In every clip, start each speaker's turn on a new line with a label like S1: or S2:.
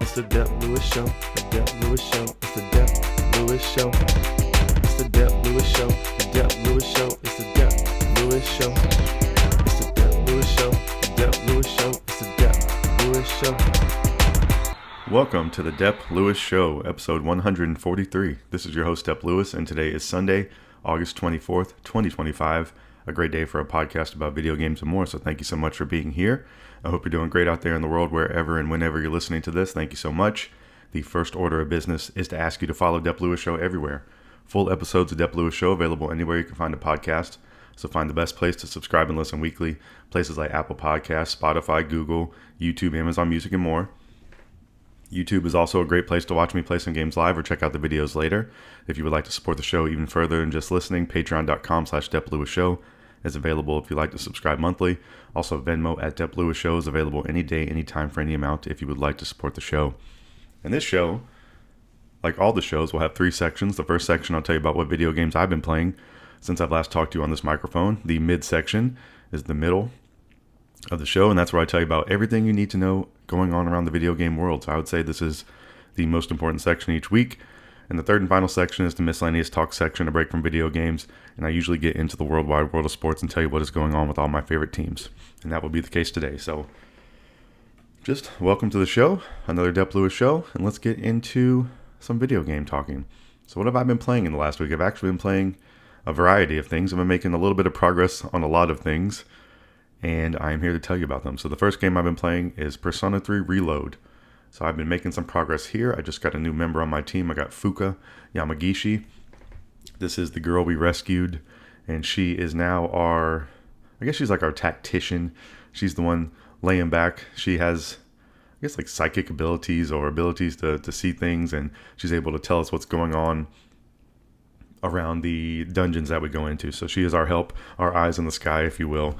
S1: It's the Dep Lewis Show. The Dep Lewis Show. It's the Dep Lewis Show. It's the Dep Lewis Show. The Dep Lewis Show. It's the Dep Lewis Show. It's the Dep Lewis Show. The Dep Lewis Show. It's the Dep Lewis Show. Welcome to the Dep Lewis Show, episode 143. This is your host, Dep Lewis, and today is Sunday, August 24th, 2025. A great day for a podcast about video games and more, so thank you so much for being here. I hope you're doing great out there in the world, wherever and whenever you're listening to this. Thank you so much. The first order of business is to ask you to follow Dep Lewis Show everywhere. Full episodes of Dep Lewis Show available anywhere you can find a podcast. So find the best place to subscribe and listen weekly. Places like Apple Podcasts, Spotify, Google, YouTube, Amazon Music, and more. YouTube is also a great place to watch me play some games live or check out the videos later. If you would like to support the show even further than just listening, patreon.com/Dep Lewis Show is available if you'd like to subscribe monthly. Also, Venmo at Dep Lewis Show is available any day, anytime, for any amount if you would like to support the show. And this show, like all the shows, will have three sections. The first section, I'll tell you about what video games I've been playing since I've last talked to you on this microphone. The mid section is the middle of the show, and that's where I tell you about everything you need to know going on around the video game world. So I would say this is the most important section each week. And the third and final section is the Miscellaneous Talk section, a break from video games. And I usually get into the worldwide world of sports and tell you what is going on with all my favorite teams. And that will be the case today. So just welcome to the show, another Dep Lewis Show. And let's get into some video game talking. So what have I been playing in the last week? I've actually been playing a variety of things. I've been making a little bit of progress on a lot of things. And I'm here to tell you about them. So the first game I've been playing is Persona 3 Reload. So I've been making some progress here. I just got a new member on my team. I got Fuka Yamagishi. This is the girl we rescued, and she is now I guess she's like our tactician. She's the one laying back. She has, I guess, like psychic abilities or abilities to see things, and she's able to tell us what's going on around the dungeons that we go into. So she is our help, our eyes in the sky, if you will.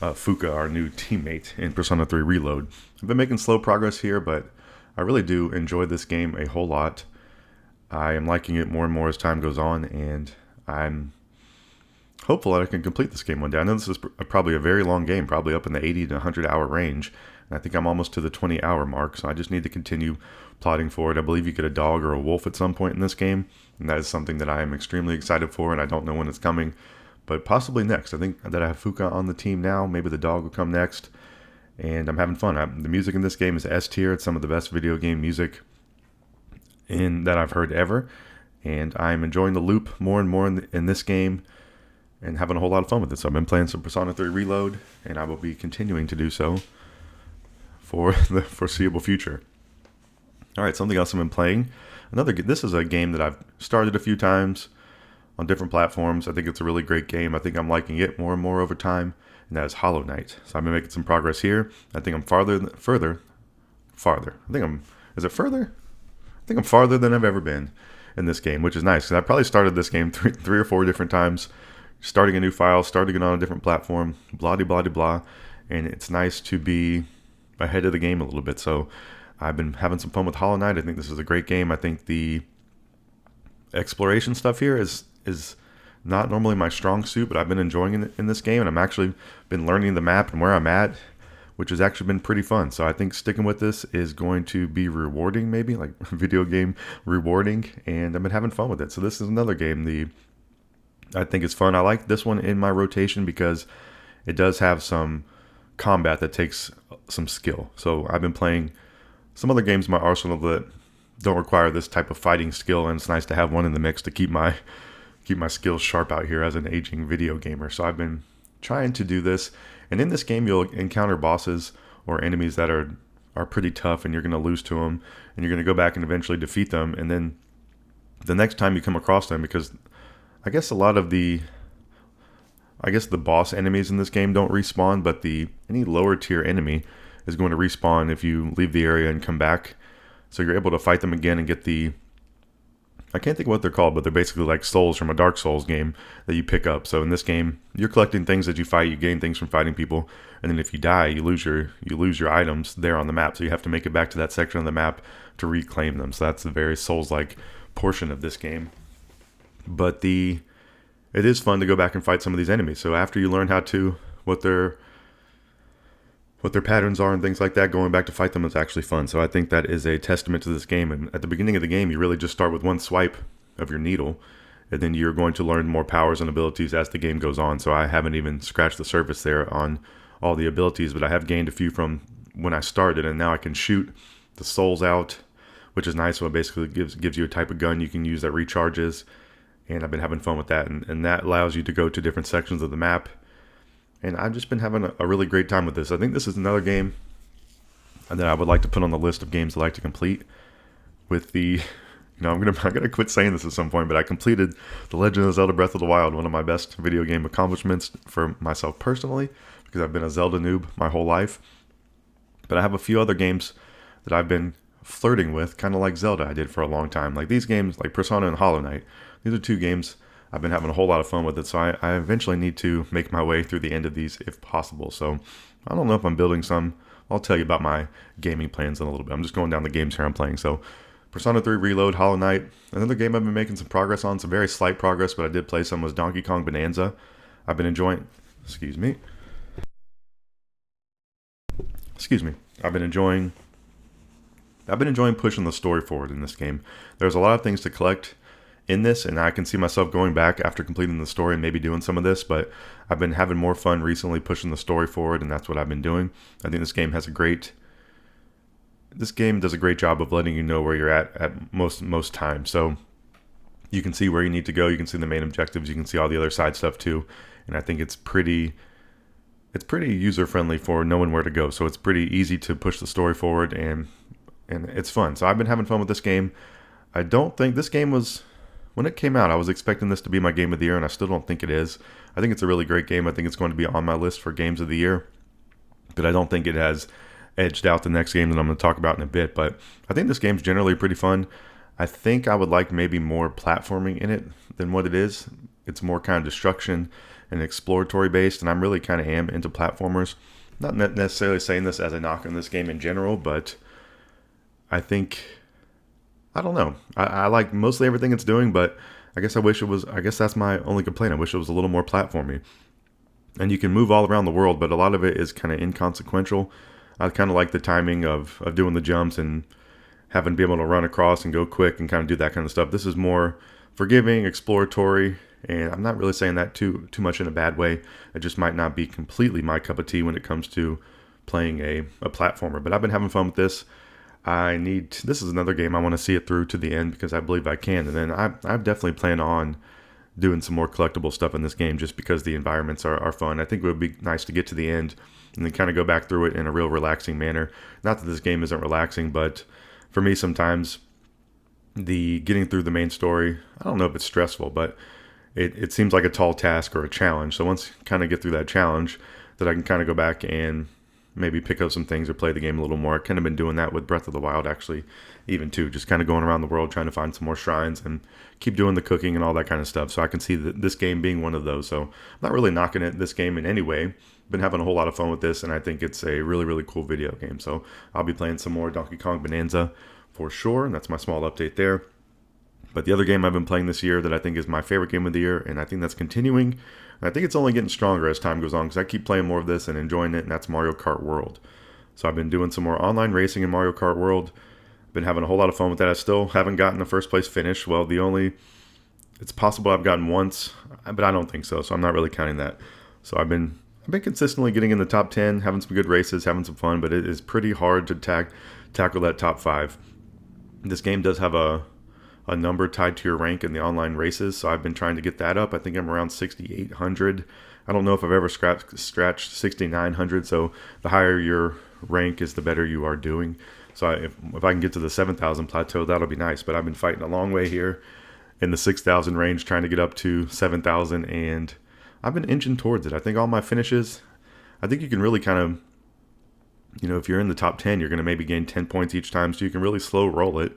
S1: Fuka, our new teammate in Persona 3 Reload. I've been making slow progress here, but I really do enjoy this game a whole lot. I am liking it more and more as time goes on, and I'm hopeful that I can complete this game one day. I know this is probably a very long game, probably up in the 80 to 100 hour range, and I think I'm almost to the 20 hour mark, so I just need to continue plotting for it. I believe you get a dog or a wolf at some point in this game, and that is something that I am extremely excited for, and I don't know when it's coming, but possibly next. I think that I have Fuka on the team now. Maybe the dog will come next. And I'm having fun. The music in this game is S tier. It's some of the best video game music that I've heard ever. And I'm enjoying the loop more and more in this game and having a whole lot of fun with it. So I've been playing some Persona 3 Reload, and I will be continuing to do so for the foreseeable future. All right, something else I've been playing. This is a game that I've started a few times on different platforms. I think it's a really great game. I think I'm liking it more and more over time. And that is Hollow Knight. So I've been making some progress here. I think I'm farther. Is it further? I think I'm farther than I've ever been in this game, which is nice. Because I probably started this game three or four different times, starting a new file, starting it on a different platform, blah, blah, blah, blah. And it's nice to be ahead of the game a little bit. So I've been having some fun with Hollow Knight. I think this is a great game. I think the exploration stuff here is not normally my strong suit, but I've been enjoying it in this game, and I'm actually been learning the map and where I'm at, which has actually been pretty fun. So I think sticking with this is going to be rewarding, maybe like video game rewarding, and I've been having fun with it. So this is another game I think it's fun. I like this one in my rotation because it does have some combat that takes some skill. So I've been playing some other games in my arsenal that don't require this type of fighting skill, and it's nice to have one in the mix to keep my skills sharp out here as an aging video gamer. So I've been trying to do this. And in this game, you'll encounter bosses or enemies that are pretty tough, and you're going to lose to them. And you're going to go back and eventually defeat them. And then the next time you come across them, because I guess the boss enemies in this game don't respawn, but any lower tier enemy is going to respawn if you leave the area and come back. So you're able to fight them again and get I can't think of what they're called, but they're basically like souls from a Dark Souls game that you pick up. So in this game, you're collecting things that you fight. You gain things from fighting people, and then if you die, you lose your items there on the map. So you have to make it back to that section of the map to reclaim them. So that's the very Souls-like portion of this game. But it is fun to go back and fight some of these enemies. So after you learn what their
S2: what their patterns are and things like that. Going back to fight them is actually fun. So I think that is a testament to this game. And at the beginning of the game, you really just start with one swipe of your needle, and then you're going to learn more powers and abilities as the game goes on. So I haven't even scratched the surface there on all the abilities, but I have gained a few from when I started, and now I can shoot the souls out, which is nice. So it basically gives you a type of gun you can use that recharges, and I've been having fun with that, and that allows you to go to different sections of the map. And I've just been having a really great time with this. I think this is another game that I would like to put on the list of games I like to complete. With the, I'm gonna quit saying this at some point, but I completed The Legend of Zelda Breath of the Wild, one of my best video game accomplishments for myself personally, because I've been a Zelda noob my whole life. But I have a few other games that I've been flirting with, kind of like Zelda I did for a long time. Like these games, like Persona and Hollow Knight. These are two games I've been having a whole lot of fun with it, so I eventually need to make my way through the end of these if possible. So I don't know if I'm building some. I'll tell you about my gaming plans in a little bit. I'm just going down the games here I'm playing. So Persona 3 Reload, Hollow Knight. Another game I've been making some progress on, some very slight progress, but I did play some, was Donkey Kong Bonanza. I've been enjoying, I've been enjoying pushing the story forward in this game. There's a lot of things to collect in this, and I can see myself going back after completing the story and maybe doing some of this, but I've been having more fun recently pushing the story forward, and that's what I've been doing. I think this game does a great job of letting you know where you're at most times. So you can see where you need to go, you can see the main objectives, you can see all the other side stuff too, and I think it's pretty user friendly for knowing where to go. So it's pretty easy to push the story forward, and it's fun. So I've been having fun with this game. I don't think this game was, when it came out, I was expecting this to be my game of the year, and I still don't think it is. I think it's a really great game. I think it's going to be on my list for games of the year, but I don't think it has edged out the next game that I'm going to talk about in a bit. But I think this game's generally pretty fun. I think I would like maybe more platforming in it than what it is. It's more kind of destruction and exploratory based, and I'm really kind of am into platformers. Not necessarily saying this as a knock on this game in general, but I don't know. I like mostly everything it's doing, but I guess that's my only complaint. I wish it was a little more platformy. And you can move all around the world, but a lot of it is kind of inconsequential. I kind of like the timing of doing the jumps and having to be able to run across and go quick and kind of do that kind of stuff. This is more forgiving, exploratory, and I'm not really saying that too much in a bad way. It just might not be completely my cup of tea when it comes to playing a platformer. But I've been having fun with this. This is another game I want to see it through to the end because I believe I can. And then I definitely plan on doing some more collectible stuff in this game just because the environments are fun. I think it would be nice to get to the end and then kind of go back through it in a real relaxing manner. Not that this game isn't relaxing, but for me sometimes the getting through the main story, I don't know if it's stressful, but it seems like a tall task or a challenge. So once you kind of get through that challenge, that I can kind of go back and maybe pick up some things or play the game a little more. I've kind of been doing that with Breath of the Wild, actually, even too. Just kind of going around the world trying to find some more shrines and keep doing the cooking and all that kind of stuff. So I can see this game being one of those. So I'm not really knocking this game in any way. Been having a whole lot of fun with this, and I think it's a really, really cool video game. So I'll be playing some more Donkey Kong Bonanza for sure, and that's my small update there. But the other game I've been playing this year that I think is my favorite game of the year, and I think that's continuing, and I think it's only getting stronger as time goes on because I keep playing more of this and enjoying it, and that's Mario Kart World. So I've been doing some more online racing in Mario Kart World. I've been having a whole lot of fun with that. I still haven't gotten a first place finish. Well, it's possible I've gotten once, but I don't think so, so I'm not really counting that. So I've been consistently getting in the top 10, having some good races, having some fun, but it is pretty hard to tackle that top 5. This game does have a number tied to your rank in the online races, so I've been trying to get that up. I think I'm around 6,800. I don't know if I've ever scratched 6,900, so the higher your rank is, the better you are doing. So if I can get to the 7,000 plateau, that'll be nice, but I've been fighting a long way here in the 6,000 range, trying to get up to 7,000, and I've been inching towards it. I think all my finishes, I think you can really kind of, if you're in the top 10, you're going to maybe gain 10 points each time, so you can really slow roll it.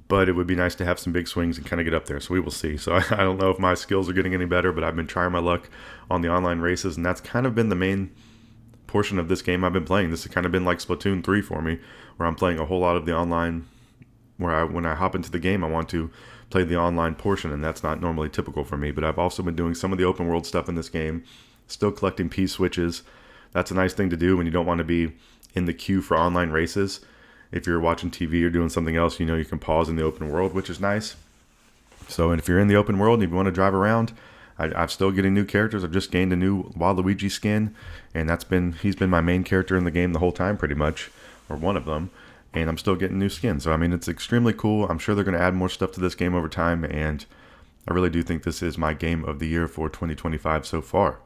S2: But it would be nice to have some big swings and kind of get up there. So we will see. So I don't know if my skills are getting any better, but I've been trying my luck on the online races, and that's kind of been the main portion of this game I've been playing. This has kind of been like Splatoon 3 for me, where I'm playing a whole lot of the online, where when I hop into the game, I want to play the online portion, and that's not normally typical for me. But I've also been doing some of the open world stuff in this game, still collecting P-switches. that's a nice thing to do when you don't want to be in the queue for online races. If you're watching TV or doing something else, you know, you can pause in the open world, which is nice. So, and if you're in the open world and if you want to drive around, I'm still getting new characters. I've just gained a new Waluigi skin, and he's been my main character in the game the whole time, pretty much, or one of them. And I'm still getting new skins. So, I mean, it's extremely cool. I'm sure they're going to add more stuff to this game over time, and I really do think this is my game of the year for 2025 so far.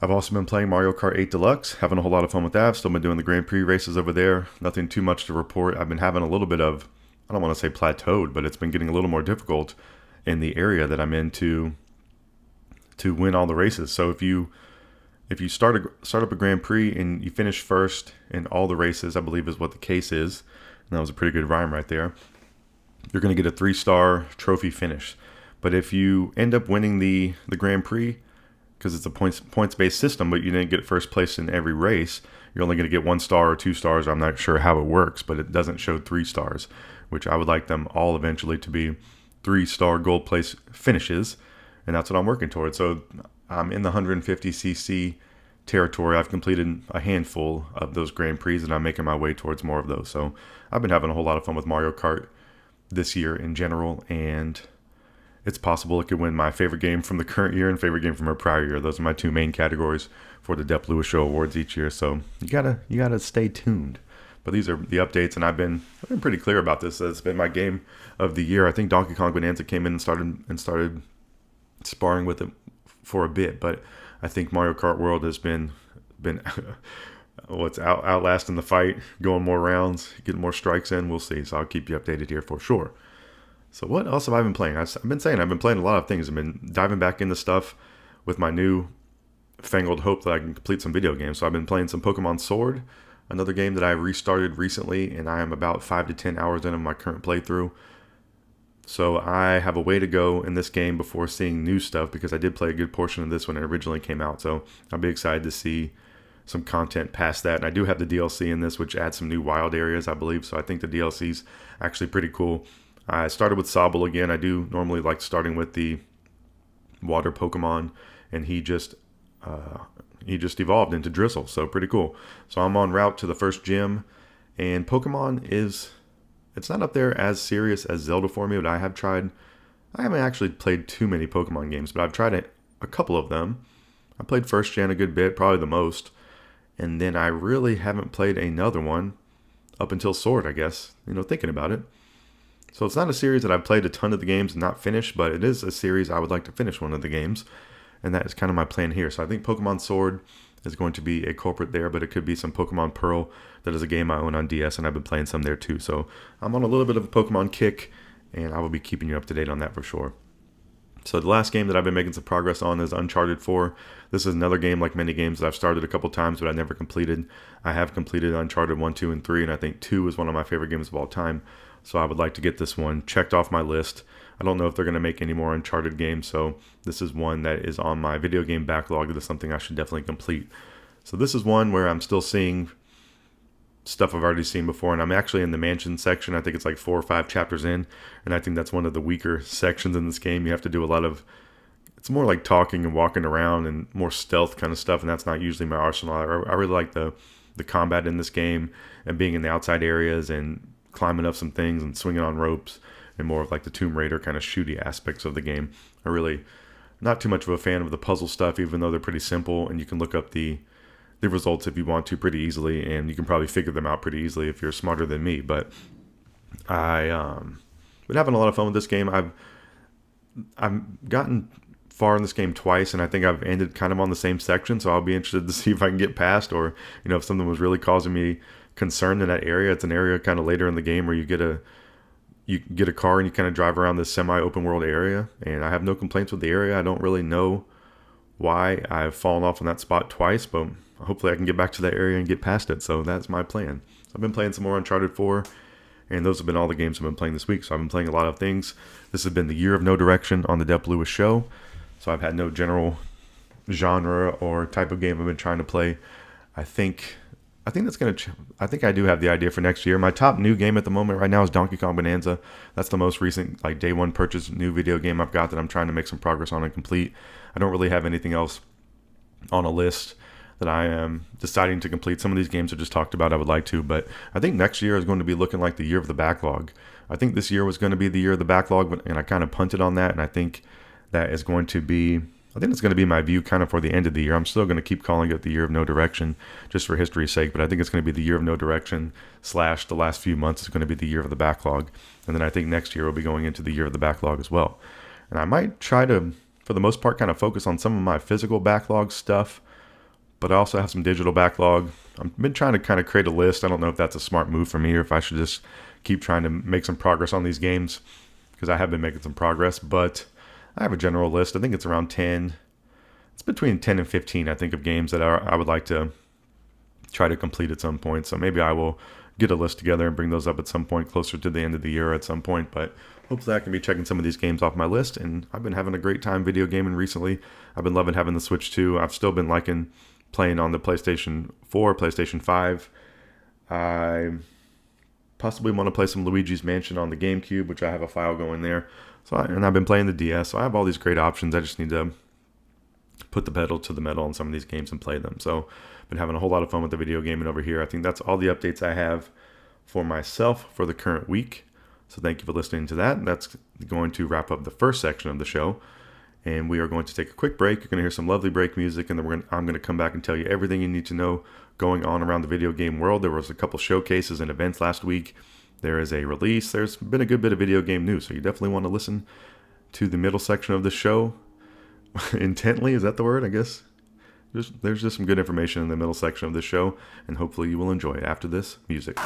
S2: I've also been playing Mario Kart 8 Deluxe, having a whole lot of fun with that. I've still been doing the Grand Prix races over there. Nothing too much to report. I've been having a little bit of, I don't want to say plateaued, but it's been getting a little more difficult in the area that I'm in to win all the races. So if you start up a Grand Prix and you finish first in all the races, I believe is what the case is, and that was a pretty good rhyme right there, you're going to get a 3-star trophy finish. But if you end up winning the Grand Prix, because it's a points-based system, but you didn't get first place in every race, you're only going to get 1 star or 2 stars. I'm not sure how it works, but it doesn't show 3 stars, which I would like them all eventually to be 3-star gold place finishes, and that's what I'm working towards. So I'm in the 150cc territory. I've completed a handful of those Grand Prix, and I'm making my way towards more of those. So I've been having a whole lot of fun with Mario Kart this year in general, and it's possible it could win my favorite game from the current year and favorite game from our prior year. Those are my 2 main categories for the Dep Lewis Show awards each year. So you gotta stay tuned. But these are the updates, and I've been pretty clear about this. It's been my game of the year. I think Donkey Kong Bonanza came in and started sparring with it for a bit, but I think Mario Kart World has been outlasting the fight, going more rounds, getting more strikes in. We'll see. So I'll keep you updated here for sure. So what else have I been playing? I've been playing a lot of things. I've been diving back into stuff with my new fangled hope that I can complete some video games. So I've been playing some Pokemon Sword, another game that I restarted recently, and I am about 5 to 10 hours into my current playthrough. So I have a way to go in this game before seeing new stuff, because I did play a good portion of this when it originally came out. So I'll be excited to see some content past that. And I do have the DLC in this, which adds some new wild areas, I believe. So I think the DLC's actually pretty cool. I started with Sobble again. I do normally like starting with the water Pokemon, and he just evolved into Drizzle, so pretty cool. So I'm en route to the first gym, and Pokemon it's not up there as serious as Zelda for me, but I haven't actually played too many Pokemon games, but I've tried a couple of them. I played first gen a good bit, probably the most, and then I really haven't played another one up until Sword, I guess, thinking about it. So it's not a series that I've played a ton of the games and not finished, but it is a series I would like to finish one of the games, and that is kind of my plan here. So I think Pokemon Sword is going to be a culprit there, but it could be some Pokemon Pearl. That is a game I own on DS, and I've been playing some there too. So I'm on a little bit of a Pokemon kick, and I will be keeping you up to date on that for sure. So the last game that I've been making some progress on is Uncharted 4. This is another game like many games that I've started a couple times, but I never completed. I have completed Uncharted 1, 2, and 3, and I think 2 is one of my favorite games of all time. So I would like to get this one checked off my list. I don't know if they're going to make any more Uncharted games, so this is one that is on my video game backlog. That is something I should definitely complete. So this is one where I'm still seeing stuff I've already seen before, and I'm actually in the mansion section. I think it's like 4 or 5 chapters in, and I think that's one of the weaker sections in this game. You have to do a lot of, it's more like talking and walking around and more stealth kind of stuff, and that's not usually my arsenal. I really like the combat in this game and being in the outside areas and climbing up some things and swinging on ropes, and more of like the Tomb Raider kind of shooty aspects of the game. I really not too much of a fan of the puzzle stuff, even though they're pretty simple, and you can look up the results if you want to pretty easily, and you can probably figure them out pretty easily if you're smarter than me. But I've been having a lot of fun with this game. I've gotten far in this game twice, and I think I've ended kind of on the same section, so I'll be interested to see if I can get past, or if something was really causing me concern in that area. It's an area kind of later in the game where you get a car and you kind of drive around this semi-open world area, and I have no complaints with the area. I don't really know why I've fallen off on that spot twice, but hopefully I can get back to that area and get past it. So that's my plan. So I've been playing some more Uncharted 4, and those have been all the games I've been playing this week. So I've been playing a lot of things. This has been the year of no direction on the Dep Lewis Show. So I've had no general genre or type of game I've been trying to play. I think that's going to, I think I do have the idea for next year. My top new game at the moment right now is Donkey Kong Bonanza. That's the most recent, like day one purchase new video game I've got that I'm trying to make some progress on and complete. I don't really have anything else on a list that I am deciding to complete. Some of these games I just talked about I would like to, but I think next year is going to be looking like the year of the backlog. I think this year was going to be the year of the backlog, and I kind of punted on that, and I think that is going to be, I think it's going to be my view kind of for the end of the year. I'm still going to keep calling it the year of no direction just for history's sake, but I think it's going to be the year of no direction / the last few months is going to be the year of the backlog. And then I think next year will be going into the year of the backlog as well. And I might try to, for the most part, kind of focus on some of my physical backlog stuff, but I also have some digital backlog. I've been trying to kind of create a list. I don't know if that's a smart move for me or if I should just keep trying to make some progress on these games, because I have been making some progress, but I have a general list. I think it's around 10. It's between 10 and 15, I think, of games that I would like to try to complete at some point. So maybe I will get a list together and bring those up at some point closer to the end of the year at some point. But hopefully I can be checking some of these games off my list. And I've been having a great time video gaming recently. I've been loving having the Switch 2. I've still been liking playing on the PlayStation 4, PlayStation 5. I possibly want to play some Luigi's Mansion on the GameCube, which I have a file going there. And I've been playing the DS, so I have all these great options. I just need to put the pedal to the metal on some of these games and play them. So I've been having a whole lot of fun with the video gaming over here. I think that's all the updates I have for myself for the current week. So thank you for listening to that. That's going to wrap up the first section of the show. And we are going to take a quick break. You're going to hear some lovely break music, and then I'm going to come back and tell you everything you need to know going on around the video game world. There was a couple showcases and events last week. There is a release. There's been a good bit of video game news, so you definitely want to listen to the middle section of the show intently. Is that the word? I guess there's just some good information in the middle section of the show, and hopefully you will enjoy it after this music.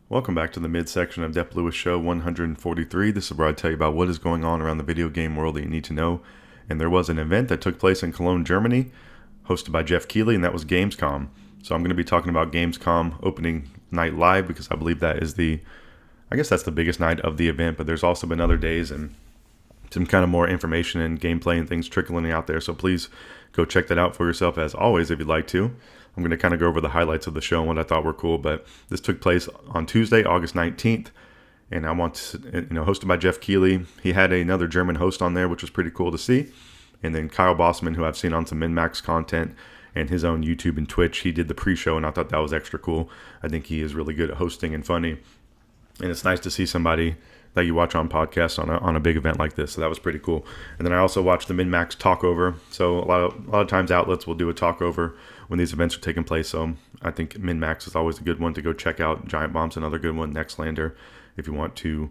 S2: Welcome back to the midsection of Dep Lewis Show 143. This is where I tell you about what is going on around the video game world that you need to know. And there was an event that took place in Cologne, Germany, hosted by Jeff Keighley, and that was Gamescom. So I'm going to be talking about Gamescom opening night live, because I believe that is I guess that's the biggest night of the event, but there's also been other days and some kind of more information and gameplay and things trickling out there. So please go check that out for yourself, as always, if you'd like to. I'm going to kind of go over the highlights of the show and what I thought were cool, but this took place on Tuesday, August 19th, and hosted by Jeff Keighley. He had another German host on there, which was pretty cool to see. And then Kyle Bossman, who I've seen on some Min-Max content and his own YouTube and Twitch, he did the pre-show, and I thought that was extra cool. I think he is really good at hosting and funny. And it's nice to see somebody that you watch on podcasts on a big event like this. So that was pretty cool. And then I also watched the Min-Max talkover. So a lot of times outlets will do a talkover when these events are taking place. So I think Min-Max is always a good one to go check out. Giant Bomb's another good one. Nextlander, if you want to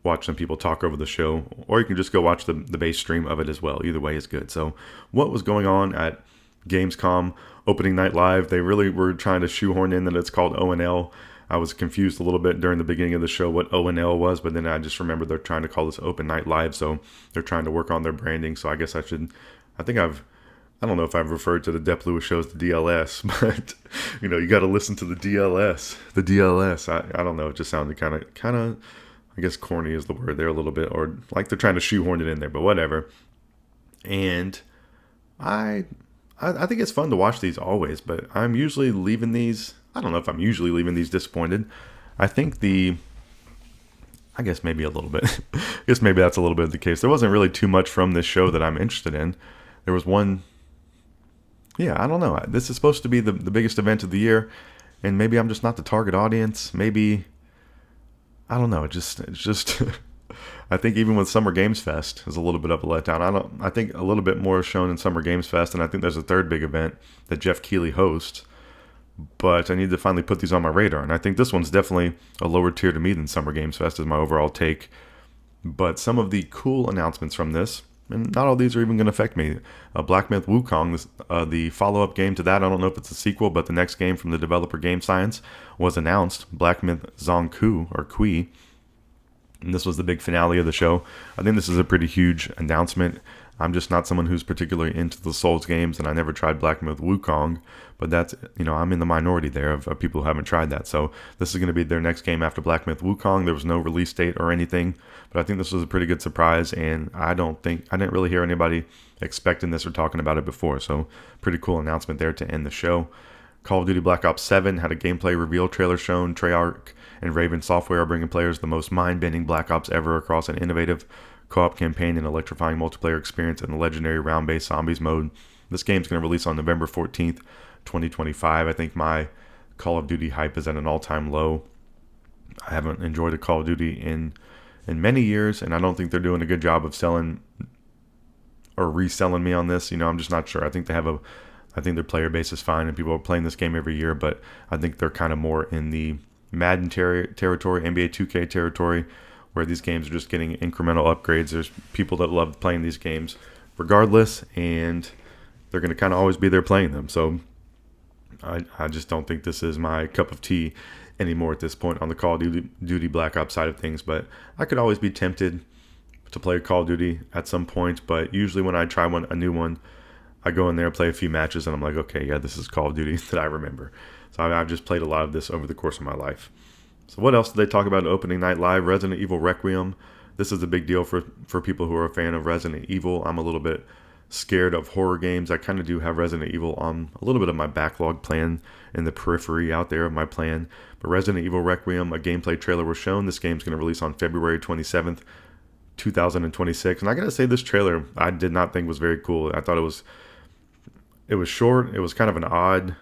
S2: watch some people talk over the show, or you can just go watch the base stream of it as well. Either way is good. So what was going on at Gamescom opening night live? They really were trying to shoehorn in that it's called O&L. I was confused a little bit during the beginning of the show what O&L was, but then I just remembered they're trying to call this Open Night Live, so they're trying to work on their branding. So I guess I don't know if I've referred to the Dep Lewis Show as the DLS, but you got to listen to the DLS. The DLS. I don't know. It just sounded kind of, I guess corny is the word there a little bit, or like they're trying to shoehorn it in there, but whatever. And I think it's fun to watch these always, but I'm usually leaving these. I don't know if I'm usually leaving these disappointed. I think I guess maybe a little bit. I guess maybe that's a little bit of the case. There wasn't really too much from this show that I'm interested in. There was one. Yeah, I don't know. This is supposed to be the biggest event of the year, and maybe I'm just not the target audience. Maybe, I don't know. It's just. I think even with Summer Games Fest is a little bit of a letdown. I think a little bit more is shown in Summer Games Fest, and I think there's a third big event that Jeff Keighley hosts. But I need to finally put these on my radar, and I think this one's definitely a lower tier to me than Summer Games Fest is my overall take. But some of the cool announcements from this, and not all these are even going to affect me. Black Myth Wukong, the follow-up game to that, I don't know if it's a sequel, but the next game from the developer Game Science was announced, Black Myth Zhong Kui. And this was the big finale of the show. I think this is a pretty huge announcement. I'm just not someone who's particularly into the Souls games, and I never tried Black Myth Wukong, but that's, I'm in the minority there of people who haven't tried that. So this is going to be their next game after Black Myth Wukong. There was no release date or anything, but I think this was a pretty good surprise, and I didn't really hear anybody expecting this or talking about it before. So pretty cool announcement there to end the show. Call of Duty Black Ops 7 had a gameplay reveal trailer shown. Treyarch and Raven Software are bringing players the most mind-bending Black Ops ever across an innovative co-op campaign and electrifying multiplayer experience in the legendary round-based zombies mode. This game's going to release on November 14th, 2025. I think my Call of Duty hype is at an all-time low. I haven't enjoyed a Call of Duty in many years, and I don't think they're doing a good job of selling or reselling me on this. I'm just not sure. I think their player base is fine and people are playing this game every year, but I think they're kind of more in the Madden territory, NBA 2K territory, where these games are just getting incremental upgrades. There's people that love playing these games regardless, and they're going to kind of always be there playing them. So I just don't think this is my cup of tea anymore at this point on the Call of Duty Black Ops side of things. But I could always be tempted to play Call of Duty at some point. But usually when I try a new one, I go in there, play a few matches, and I'm like, okay, yeah, this is Call of Duty that I remember. So I've just played a lot of this over the course of my life. So what else did they talk about in opening night live? Resident Evil Requiem. This is a big deal for people who are a fan of Resident Evil. I'm a little bit scared of horror games. I kind of do have Resident Evil on a little bit of my backlog plan in the periphery out there of my plan. But Resident Evil Requiem, a gameplay trailer was shown. This game's going to release on February 27th, 2026. And I got to say, this trailer I did not think was very cool. I thought it was short. It was kind of an odd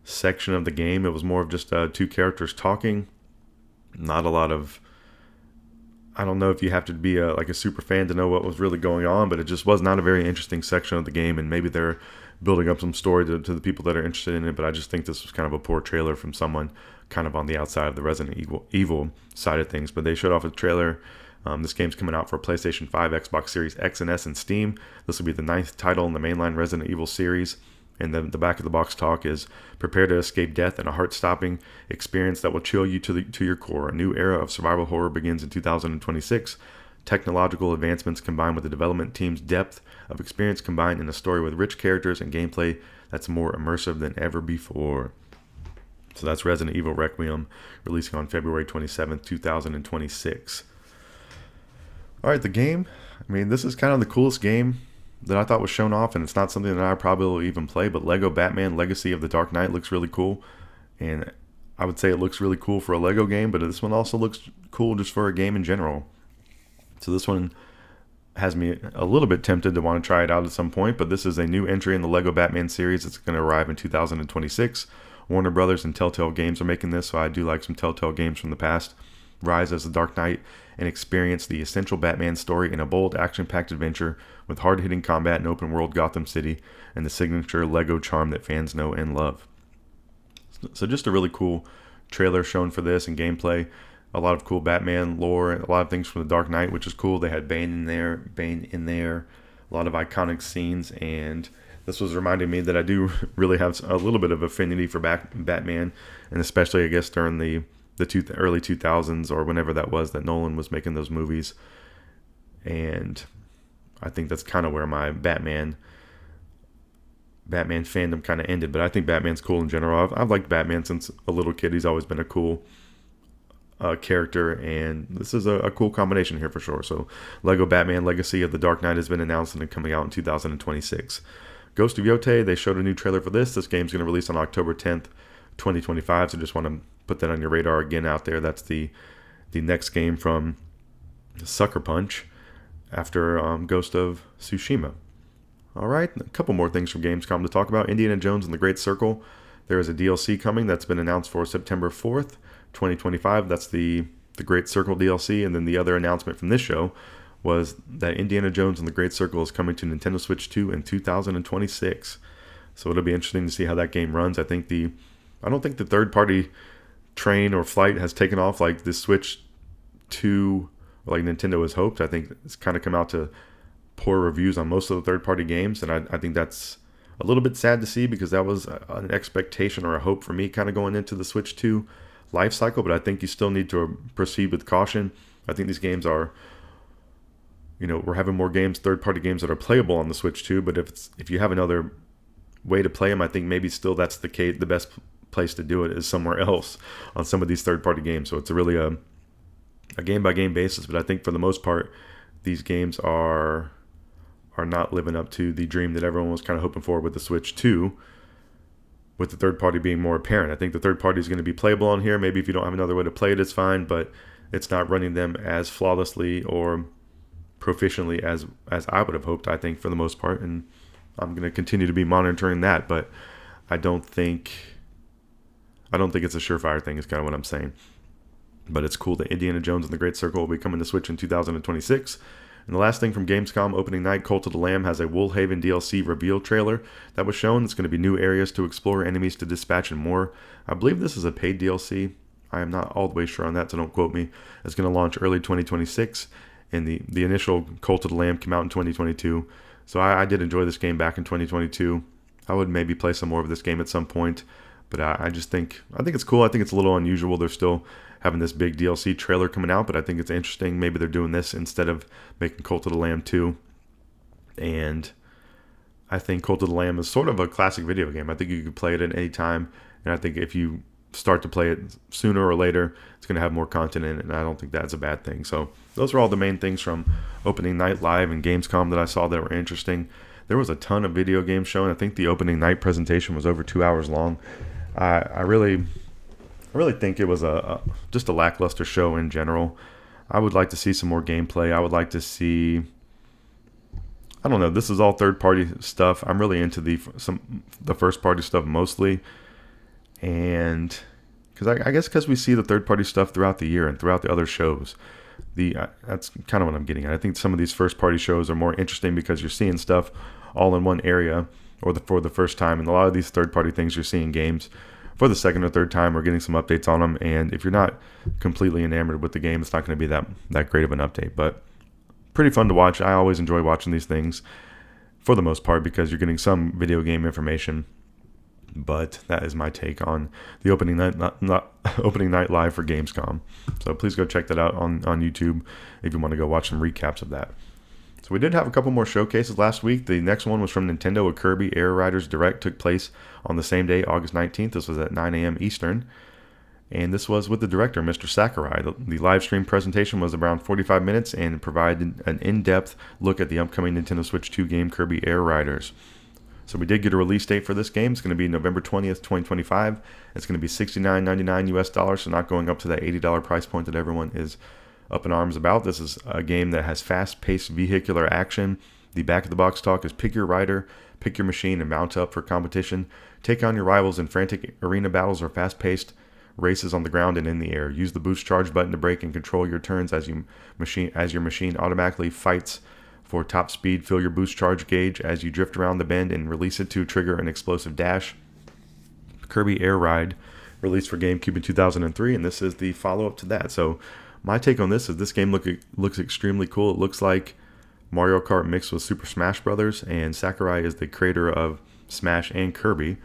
S2: section of the game. It was more of just two characters talking. Not a lot of, I don't know if you have to be a super fan to know what was really going on, but it just was not a very interesting section of the game, and maybe they're building up some story to the people that are interested in it, but I just think this was kind of a poor trailer from someone kind of on the outside of the Resident Evil side of things. But they showed off a trailer. This game's coming out for PlayStation 5, Xbox Series X and S, and Steam. This will be the 9th title in the mainline Resident Evil series. And then the back of the box talk is, prepare to escape death in a heart-stopping experience that will chill you to your core. A new era of survival horror begins in 2026. Technological advancements combined with the development team's depth of experience combined in a story with rich characters and gameplay that's more immersive than ever before. So that's Resident Evil Requiem, releasing on February 27th, 2026. All right, the game. I mean, this is kind of the coolest game that I thought was shown off, and it's not something that I probably will even play, but Lego Batman Legacy of the Dark Knight looks really cool, and I would say it looks really cool for a Lego game, but this one also looks cool just for a game in general. So this one has me a little bit tempted to want to try it out at some point, but this is a new entry in the Lego Batman series. It's going to arrive in 2026. Warner Brothers and Telltale Games are making this, so I do like some Telltale games from the past. Rise as the Dark Knight and experience the essential Batman story in a bold, action-packed adventure with hard-hitting combat in open-world Gotham City and the signature Lego charm that fans know and love. So just a really cool trailer shown for this and gameplay. A lot of cool Batman lore, a lot of things from the Dark Knight, which is cool. They had Bane in there, a lot of iconic scenes, and this was reminding me that I do really have a little bit of affinity for Batman, and especially, I guess, during the early 2000s or whenever that was that Nolan was making those movies. And I think that's kind of where my Batman fandom kind of ended. But I think Batman's cool in general. I've liked Batman since a little kid. He's always been a cool character, and this is a cool combination here for sure. So Lego Batman Legacy of the Dark Knight has been announced and coming out in 2026. Ghost of Yotei, they showed a new trailer for this. This game's going to release on October 10th, 2025, so just want to put that on your radar again out there. That's the next game from Sucker Punch after Ghost of Tsushima. All right, a couple more things from Gamescom to talk about. Indiana Jones and the Great Circle. There is a DLC coming that's been announced for September 4th, 2025. That's the Great Circle DLC. And then the other announcement from this show was that Indiana Jones and the Great Circle is coming to Nintendo Switch 2 in 2026. So it'll be interesting to see how that game runs. I don't think the third-party train or flight has taken off like the Switch 2, like Nintendo has hoped. I think it's kind of come out to poor reviews on most of the third-party games, and I think that's a little bit sad to see because that was an expectation or a hope for me kind of going into the Switch 2 life cycle, but I think you still need to proceed with caution. I think these games are, we're having more games, third-party games that are playable on the Switch 2, but if you have another way to play them, I think maybe still that's the case. The best place to do it is somewhere else on some of these third-party games. So it's really a game-by-game basis, but I think for the most part, these games are not living up to the dream that everyone was kind of hoping for with the Switch 2, with the third party being more apparent. I think the third party is going to be playable on here. Maybe if you don't have another way to play it, it's fine, but it's not running them as flawlessly or proficiently as I would have hoped, I think, for the most part. And I'm going to continue to be monitoring that, but I don't think it's a surefire thing is kind of what I'm saying. But it's cool that Indiana Jones and the Great Circle will be coming to Switch in 2026. And the last thing from Gamescom opening night, Cult of the Lamb has a Woolhaven DLC reveal trailer that was shown. It's going to be new areas to explore, enemies to dispatch, and more. I believe this is a paid DLC. I am not all the way sure on that, so don't quote me. It's going to launch early 2026, and the initial Cult of the Lamb came out in 2022. So I did enjoy this game back in 2022. I would maybe play some more of this game at some point, but I think it's cool. I think it's a little unusual. They're still having this big DLC trailer coming out, but I think it's interesting. Maybe they're doing this instead of making Cult of the Lamb 2. And I think Cult of the Lamb is sort of a classic video game. I think you could play it at any time, and I think if you start to play it sooner or later, it's going to have more content in it, and I don't think that's a bad thing. So those are all the main things from opening night live and Gamescom that I saw that were interesting. There was a ton of video games shown. I think the opening night presentation was over 2 hours long. I really think it was just a lackluster show in general. I would like to see some more gameplay. I would like to see, I don't know, this is all third-party stuff. I'm really into the first-party stuff mostly. And because we see the third-party stuff throughout the year and throughout the other shows. That's kind of what I'm getting at. I think some of these first-party shows are more interesting because you're seeing stuff all in one area for the first time. And a lot of these third-party things you're seeing games for the second or third time or getting some updates on them. And if you're not completely enamored with the game, it's not going to be that great of an update. But pretty fun to watch. I always enjoy watching these things for the most part because you're getting some video game information. But that is my take on the opening night live for Gamescom. So please go check that out on YouTube if you want to go watch some recaps of that. So we did have a couple more showcases last week. The next one was from Nintendo. A Kirby Air Riders Direct took place on the same day, August 19th. This was at 9 a.m. Eastern. And this was with the director, Mr. Sakurai. The live stream presentation was around 45 minutes and provided an in-depth look at the upcoming Nintendo Switch 2 game, Kirby Air Riders. So we did get a release date for this game. It's going to be November 20th, 2025. It's going to be $69.99 US, so not going up to that $80 price point that everyone is up in arms about. This is a game that has fast-paced vehicular action. The back-of-the-box talk is pick your rider, pick your machine, and mount up for competition. Take on your rivals in frantic arena battles or fast-paced races on the ground and in the air. Use the boost charge button to brake and control your turns as your machine automatically fights for top speed. Fill your boost charge gauge as you drift around the bend and release it to trigger an explosive dash. Kirby Air Ride, released for GameCube in 2003, and this is the follow-up to that. So my take on this is this game looks extremely cool. It looks like Mario Kart mixed with Super Smash Brothers, and Sakurai is the creator of Smash and Kirby.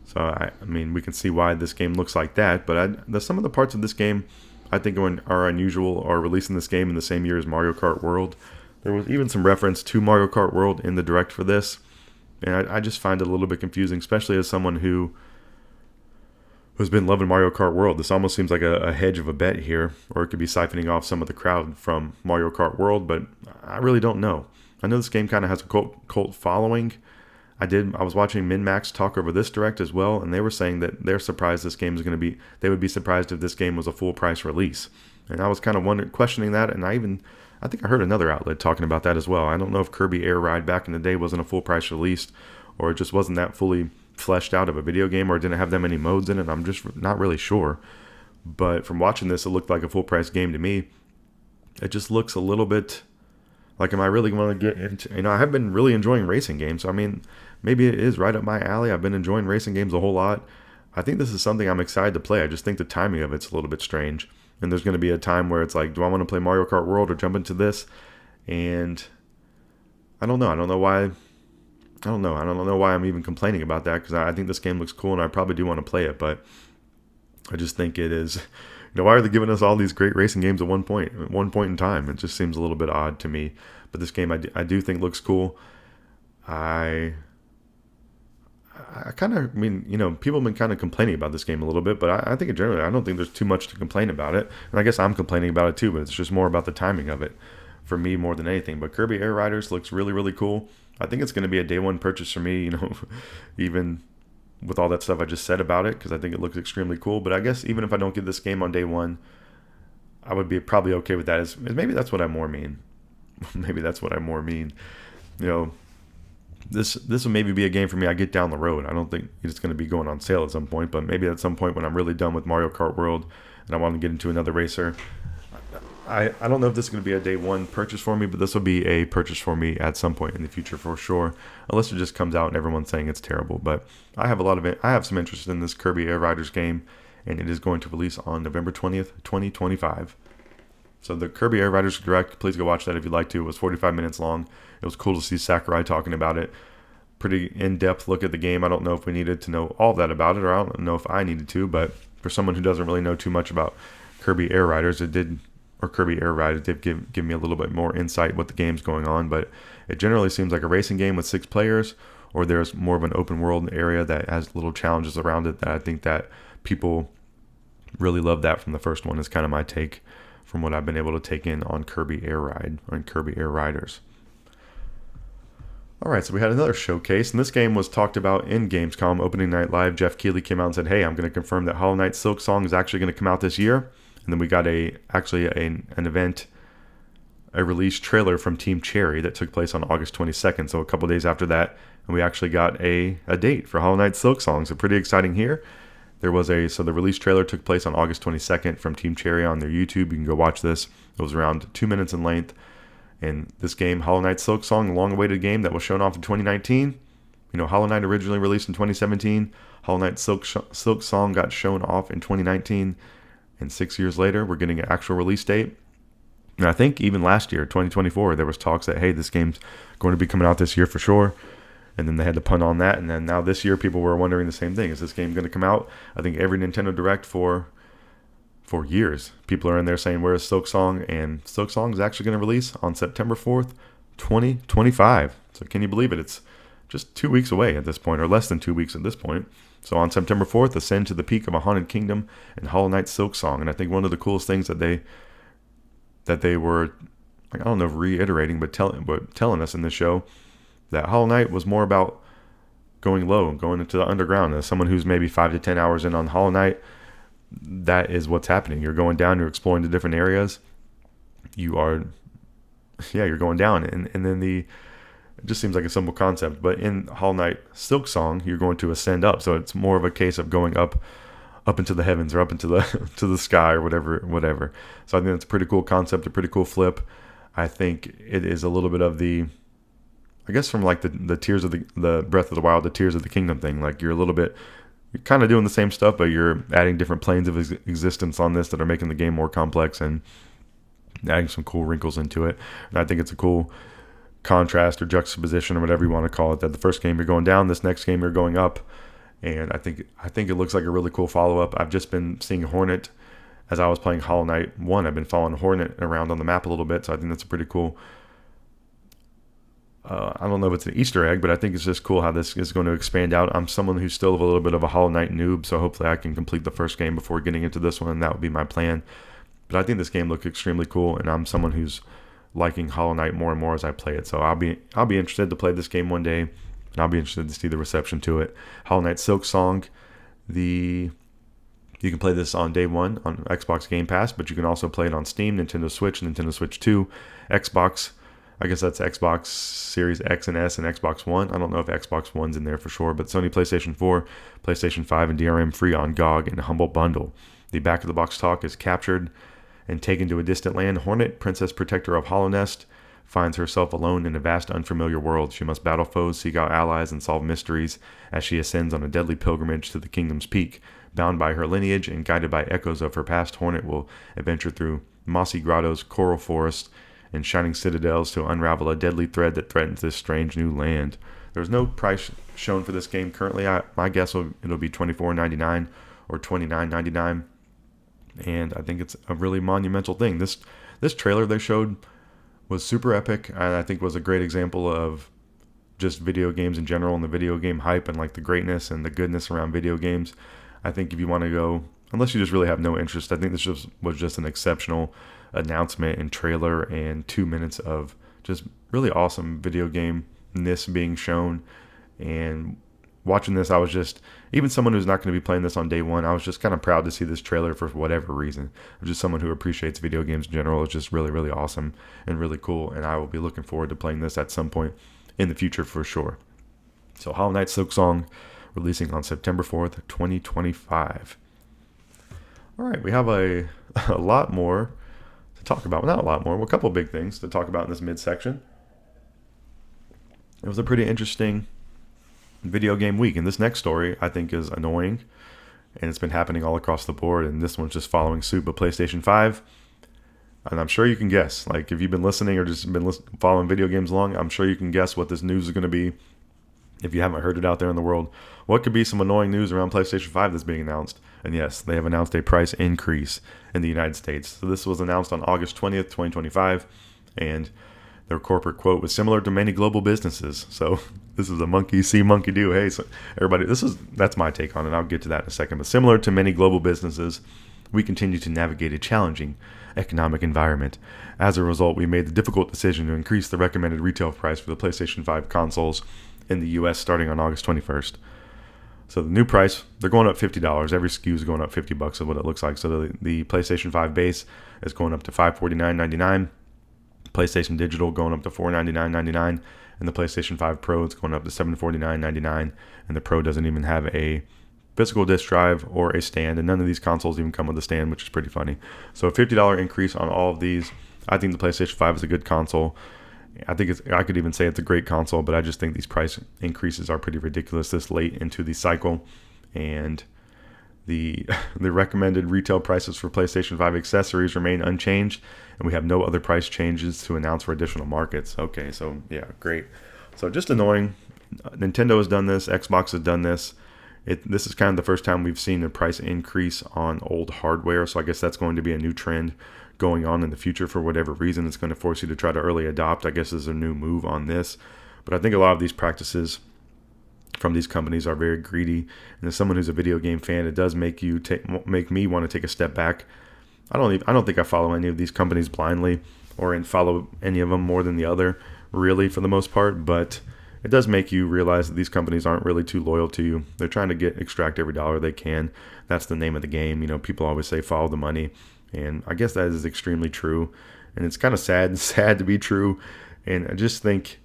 S2: So I mean, we can see why this game looks like that. But some of the parts of this game I think are unusual, are releasing this game in the same year as Mario Kart World. There was even some reference to Mario Kart World in the direct for this, and I just find it a little bit confusing, especially as someone who's been loving Mario Kart World. This almost seems like a hedge of a bet here, or it could be siphoning off some of the crowd from Mario Kart World, but I really don't know. I know this game kind of has a cult following. I was watching MinMax talk over this direct as well, and they were saying that they're surprised this game is going to be, they would be surprised if this game was a full price release. And I was kind of questioning that, and I think I heard another outlet talking about that as well. I don't know if Kirby Air Ride back in the day wasn't a full price release, or it just wasn't that fully fleshed out of a video game, or didn't have that many modes in it. I'm just not really sure. But from watching this, it looked like a full price game to me. It just looks a little bit like, am I really going to get into, I have been really enjoying racing games. So I mean, maybe it is right up my alley. I've been enjoying racing games a whole lot. I think this is something I'm excited to play. I just think the timing of it's a little bit strange. And there's going to be a time where it's like, do I want to play Mario Kart World or jump into this? And I don't know. I don't know why I'm even complaining about that, because I think this game looks cool and I probably do want to play it. But I just think it is, why are they giving us all these great racing games at one point in time? It just seems a little bit odd to me. But this game I do think looks cool. People have been kind of complaining about this game a little bit, but I think generally, I don't think there's too much to complain about it. And I guess I'm complaining about it too, but it's just more about the timing of it for me more than anything. But Kirby Air Riders looks really, really cool. I think it's going to be a day one purchase for me, even with all that stuff I just said about it, because I think it looks extremely cool. But I guess even if I don't get this game on day one, I would be probably okay with that. Maybe that's what I more mean. maybe that's what I more mean. You know, this will maybe be a game for me I get down the road. I don't think it's going to be going on sale at some point, but maybe at some point when I'm really done with Mario Kart World and I want to get into another racer. I don't know if this is going to be a day one purchase for me, but this will be a purchase for me at some point in the future for sure, unless it just comes out and everyone's saying it's terrible. But I have some interest in this Kirby Air Riders game, and it is going to release on November 20th, 2025. So the Kirby Air Riders Direct, please go watch that if you'd like to. It was 45 minutes long. It was cool to see Sakurai talking about it. Pretty in-depth look at the game. I don't know if we needed to know all that about it, or I don't know if I needed to, but for someone who doesn't really know too much about Kirby Air Riders, Kirby Air Riders did give me a little bit more insight what the game's going on, but it generally seems like a racing game with 6 players, or there's more of an open world area that has little challenges around it that I think that people really love that from the first one is kind of my take from what I've been able to take in on Kirby Air Riders. All right, so we had another showcase, and this game was talked about in Gamescom opening night live. Jeff Keighley came out and said, "Hey, I'm going to confirm that Hollow Knight Silksong is actually going to come out this year." And then we got an release trailer from Team Cherry that took place on August 22nd. So a couple days after that, and we actually got a date for Hollow Knight Silksong. So pretty exciting here. The release trailer took place on August 22nd from Team Cherry on their YouTube. You can go watch this. It was around 2 minutes in length. And this game, Hollow Knight Silksong, a long-awaited game that was shown off in 2019. You know, Hollow Knight originally released in 2017. Hollow Knight Silksong got shown off in 2019. And 6 years later, we're getting an actual release date. And I think even last year, 2024, there was talks that, hey, this game's going to be coming out this year for sure. And then they had to punt on that. And then now this year, people were wondering the same thing. Is this game going to come out? I think every Nintendo Direct for years, people are in there saying, where is Silksong? And Silksong is actually going to release on September 4th, 2025. So can you believe it? It's just 2 weeks away at this point, or less than 2 weeks at this point. So on September 4th, ascend to the peak of a haunted kingdom and Hollow Knight Silksong. And I think one of the coolest things that they were, I don't know if reiterating, but telling us in this show, that Hollow Knight was more about going low and going into the underground. As someone who's maybe 5 to 10 hours in on Hollow Knight, that is what's happening. You're going down, you're exploring the different areas. You're going down. And then it just seems like a simple concept. But in Hollow Knight Silksong, you're going to ascend up. So it's more of a case of going up into the heavens or up into the to the sky or whatever. So I think it's a pretty cool concept, a pretty cool flip. I think it is a little bit of I guess from like the Tears of the Breath of the Wild, the Tears of the Kingdom thing. Like you're kind of doing the same stuff, but you're adding different planes of existence on this that are making the game more complex and adding some cool wrinkles into it. And I think it's a cool contrast or juxtaposition or whatever you want to call it, that the first game you're going down, this next game you're going up. And I think it looks like a really cool follow-up. I've just been seeing Hornet as I was playing Hollow Knight 1. I've been following Hornet around on the map a little bit, so I think that's a pretty cool. I don't know if it's an Easter egg, but I think it's just cool how this is going to expand out. I'm someone who's still a little bit of a Hollow Knight noob, so hopefully I can complete the first game before getting into this one, and that would be my plan. But I think this game looks extremely cool, and I'm someone who's liking Hollow Knight more and more as I play it. So I'll be interested to play this game one day, and I'll be interested to see the reception to it. Hollow Knight Silksong, you can play this on day one on Xbox Game Pass, but you can also play it on Steam, Nintendo Switch, Nintendo Switch 2, Xbox. I guess that's Xbox Series X and S and Xbox One. I don't know if Xbox One's in there for sure, but Sony PlayStation 4, PlayStation 5, and DRM free on GOG in a humble bundle. The back of the box talk is captured and taken to a distant land. Hornet, princess protector of Hollow Nest, finds herself alone in a vast unfamiliar world. She must battle foes, seek out allies, and solve mysteries as she ascends on a deadly pilgrimage to the kingdom's peak. Bound by her lineage and guided by echoes of her past, Hornet will adventure through mossy grottos, coral forests, and shining citadels to unravel a deadly thread that threatens this strange new land. There's no price shown for this game currently. My guess it'll be $24.99 or $29.99, and I think it's a really monumental thing. This trailer they showed was super epic, and I think was a great example of just video games in general and the video game hype and like the greatness and the goodness around video games. I think if you want to go, unless you just really have no interest, I think this was just an exceptional announcement and trailer and 2 minutes of just really awesome video game-ness being shown. And watching this, I was just, even someone who's not going to be playing this on day one, I was just kind of proud to see this trailer for whatever reason. I'm just someone who appreciates video games in general. It's just really, really awesome and really cool. And I will be looking forward to playing this at some point in the future for sure. So Hollow Knight Silksong releasing on September 4th, 2025. All right, we have a lot more to talk about. Well, not a lot more, a couple of big things to talk about in this midsection. It was a pretty interesting video game week. And this next story, I think, is annoying. And it's been happening all across the board. And this one's just following suit. But PlayStation 5, and I'm sure you can guess. Like, if you've been listening or just been following video games long, I'm sure you can guess what this news is going to be. If you haven't heard it out there in the world, what could be some annoying news around PlayStation 5 that's being announced? And yes, they have announced a price increase in the United States. So this was announced on August 20th, 2025. And their corporate quote was similar to many global businesses. So this is a monkey see, monkey do. Hey, so everybody, that's my take on it. I'll get to that in a second. But similar to many global businesses, we continue to navigate a challenging economic environment. As a result, we made the difficult decision to increase the recommended retail price for the PlayStation 5 consoles in the US starting on August 21st. So the new price, they're going up $50. Every SKU is going up $50 is what it looks like. So the PlayStation 5 base is going up to $549.99. PlayStation Digital going up to $499.99. And the PlayStation 5 Pro is going up to $749.99. And the Pro doesn't even have a physical disc drive or a stand. And none of these consoles even come with a stand, which is pretty funny. So a $50 increase on all of these. I think the PlayStation 5 is a good console. I could even say it's a great console, but I just think these price increases are pretty ridiculous this late into the cycle. And the recommended retail prices for PlayStation 5 accessories remain unchanged, and we have no other price changes to announce for additional markets. Okay, so yeah, great. So just annoying. Nintendo has done this. Xbox has done this. This is kind of the first time we've seen a price increase on old hardware, so I guess that's going to be a new trend going on in the future for whatever reason. It's going to force you to try to early adopt, I guess, is a new move on this. But I think a lot of these practices from these companies are very greedy. And as someone who's a video game fan, it does make me want to take a step back. I don't think I follow any of these companies blindly or follow any of them more than the other, really, for the most part. But it does make you realize that these companies aren't really too loyal to you. They're trying to extract every dollar they can. That's the name of the game. You know, people always say follow the money. And I guess that is extremely true. And it's kind of sad to be true. And I just think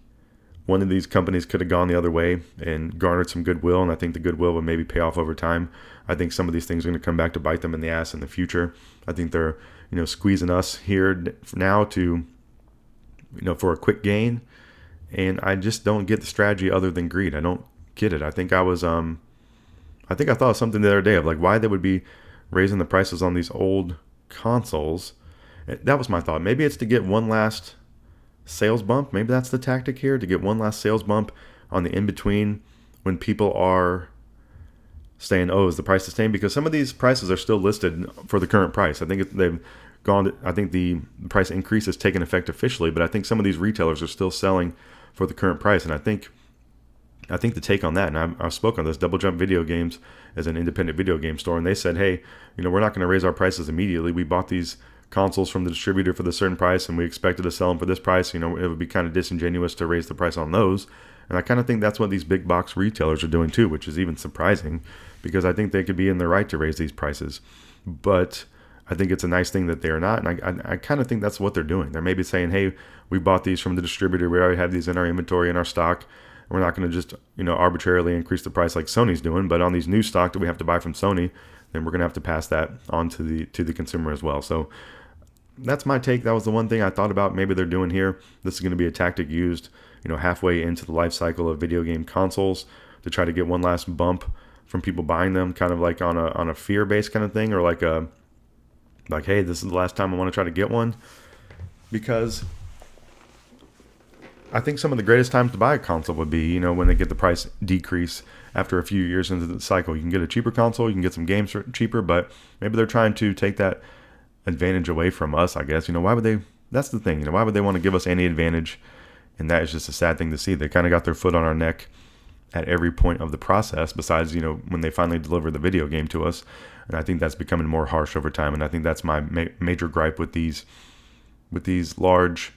S2: one of these companies could have gone the other way and garnered some goodwill. And I think the goodwill would maybe pay off over time. I think some of these things are going to come back to bite them in the ass in the future. I think they're, squeezing us here now to, for a quick gain. And I just don't get the strategy other than greed. I don't get it. I think I thought of something the other day of like why they would be raising the prices on these old consoles. That was my thought. Maybe it's to get one last sales bump. Maybe that's the tactic here, to get one last sales bump on the in-between when people are saying, oh, is the price the same? Because some of these prices are still listed for the current price. I think I think the price increase has taken effect officially, but I think some of these retailers are still selling for the current price. And I think the take on that, and I spoke on this, Double Jump Video Games as an independent video game store, and they said, hey, we're not going to raise our prices immediately. We bought these consoles from the distributor for the certain price, and we expected to sell them for this price. It would be kind of disingenuous to raise the price on those. And I kind of think that's what these big box retailers are doing too, which is even surprising because I think they could be in their right to raise these prices. But I think it's a nice thing that they are not, and I kind of think that's what they're doing. They're maybe saying, hey, we bought these from the distributor. We already have these in our inventory, in our stock. We're not going to just, arbitrarily increase the price like Sony's doing, but on these new stock that we have to buy from Sony, then we're going to have to pass that on to the consumer as well. So that's my take. That was the one thing I thought about maybe they're doing here. This is going to be a tactic used, halfway into the life cycle of video game consoles to try to get one last bump from people buying them, kind of like on a fear-based kind of thing, or like, hey, this is the last time I want to try to get one. Because I think some of the greatest times to buy a console would be, when they get the price decrease after a few years into the cycle. You can get a cheaper console, you can get some games cheaper, but maybe they're trying to take that advantage away from us, I guess. Why would they? That's the thing. Why would they want to give us any advantage? And that is just a sad thing to see. They kind of got their foot on our neck at every point of the process, besides, when they finally deliver the video game to us. And I think that's becoming more harsh over time. And I think that's my major gripe with these large